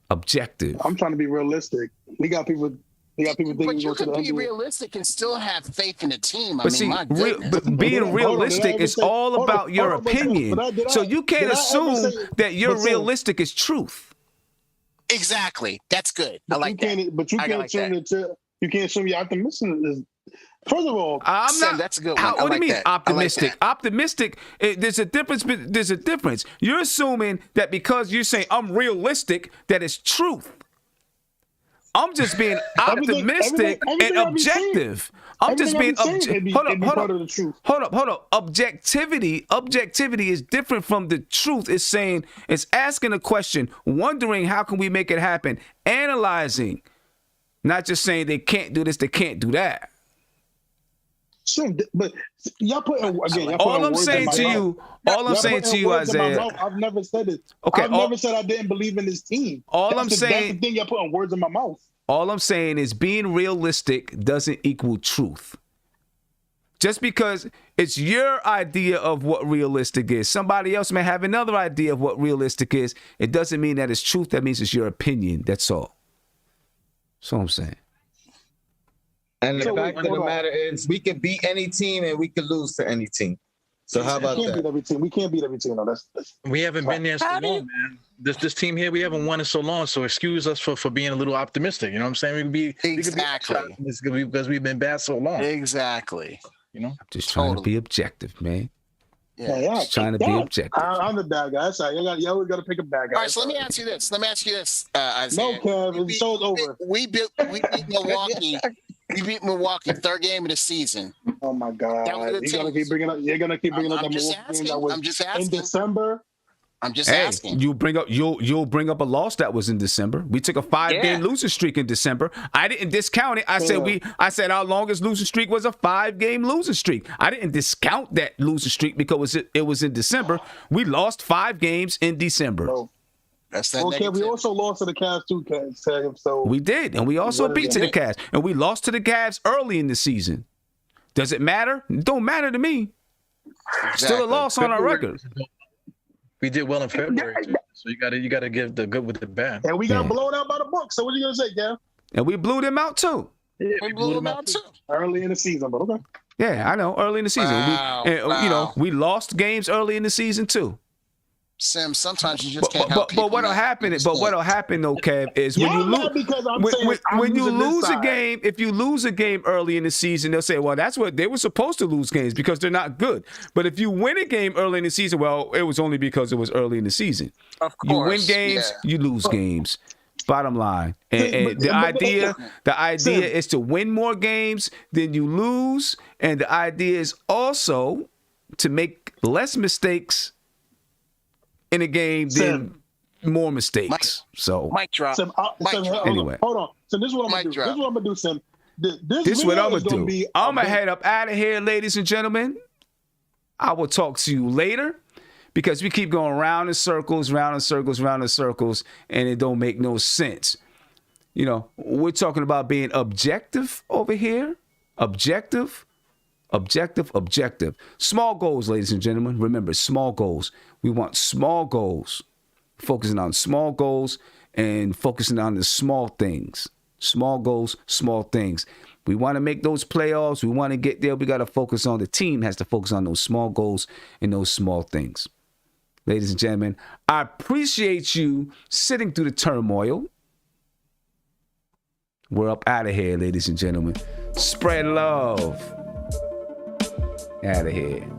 Speaker 2: Objective.
Speaker 5: I'm trying to be realistic. We got people thinking.
Speaker 6: But you could be realistic and still have faith in the team.
Speaker 2: But being realistic is all about your opinion. So you can't assume that your realistic is truth.
Speaker 6: Exactly. That's good. I like that.
Speaker 5: But you can't assume that you can't assume you're optimistic. First of all,
Speaker 6: that's a good one.
Speaker 2: What do you mean optimistic? Optimistic. There's a difference. There's a difference. You're assuming that because you're saying I'm realistic, that it's truth. I'm just being optimistic and objective. I'm just being objective. Hold up. Objectivity is different from the truth. It's asking a question, wondering how can we make it happen, analyzing, not just saying they can't do this, they can't do that.
Speaker 5: Sure, but y'all put again.
Speaker 2: All I'm saying to you, Isaiah.
Speaker 5: I've never said it.
Speaker 2: Okay,
Speaker 5: I've never said I didn't believe in this team. That's the thing. Y'all putting words in my mouth.
Speaker 2: All I'm saying is being realistic doesn't equal truth. Just because it's your idea of what realistic is, somebody else may have another idea of what realistic is. It doesn't mean that it's truth. That means it's your opinion. That's all. That's all I'm saying.
Speaker 1: And the fact of the matter is, we can beat any team and we can lose to any team. So how about that?
Speaker 5: We can't beat every team. No, that's
Speaker 4: we haven't been there so long, man. This team here, we haven't won it so long. So excuse us for being a little optimistic. You know what I'm saying? We could be because we've been bad so long.
Speaker 6: Exactly.
Speaker 2: I'm just trying to be objective, man.
Speaker 5: Yeah.
Speaker 2: Just trying to be objective.
Speaker 5: I'm the bad guy. That's right. You always got to pick a bad guy.
Speaker 6: All right, so let me ask you this, Isaiah.
Speaker 5: No, Kev, the show's over.
Speaker 6: We beat Milwaukee. We beat Milwaukee, third game of the season.
Speaker 5: Oh my God! You're gonna keep bringing up the Milwaukee game that was
Speaker 6: I'm just asking.
Speaker 5: in December.
Speaker 6: I'm just asking.
Speaker 2: You'll bring up a loss that was in December. We took a 5-game losing streak in December. I didn't discount it. I said our longest losing streak was a 5-game losing streak. I didn't discount that losing streak because it was in December. We lost 5 games in December.
Speaker 5: No.
Speaker 6: That's that.
Speaker 5: Okay, we also lost to the Cavs too, Kev. So
Speaker 2: we did, and we also beat to the Cavs, and we lost to the Cavs early in the season. Does it matter? It don't matter to me. Exactly. Still a loss on our record.
Speaker 4: We did well in February, too. So you gotta give the good with the bad.
Speaker 5: And we got blown out by the Bucks. So what are you gonna say, Kev?
Speaker 2: And we blew them out too.
Speaker 5: Yeah, we blew them out too. Early in the season, but okay.
Speaker 2: Yeah, I know. Early in the season, we lost games early in the season too.
Speaker 6: Sim, sometimes you just can't help.
Speaker 2: But what'll happen? What'll happen though, Kev, is when you lose. When you lose a game, if you lose a game early in the season, they'll say, "Well, that's what they were supposed to lose games because they're not good." But if you win a game early in the season, well, it was only because it was early in the season.
Speaker 6: Of course,
Speaker 2: you win games, you lose games. Bottom line, and the idea is to win more games than you lose, and the idea is also to make less mistakes in a game than more mistakes.
Speaker 6: Mic drop.
Speaker 2: Anyway,
Speaker 5: hold on. So this is what I'm gonna do. This is what I'm gonna do, Sim.
Speaker 2: This is what I'm gonna do. I'm gonna head up out of here, ladies and gentlemen. I will talk to you later because we keep going round in circles, and it don't make no sense. We're talking about being objective over here. Objective. Objective. Small goals, ladies and gentlemen. Remember, small goals. We want small goals. Focusing on small goals and focusing on the small things. Small goals, small things. We want to make those playoffs. We want to get there. We got to focus on, the team has to focus on those small goals and those small things. Ladies and gentlemen, I appreciate you sitting through the turmoil. We're up out of here, ladies and gentlemen. Spread love. Out of here.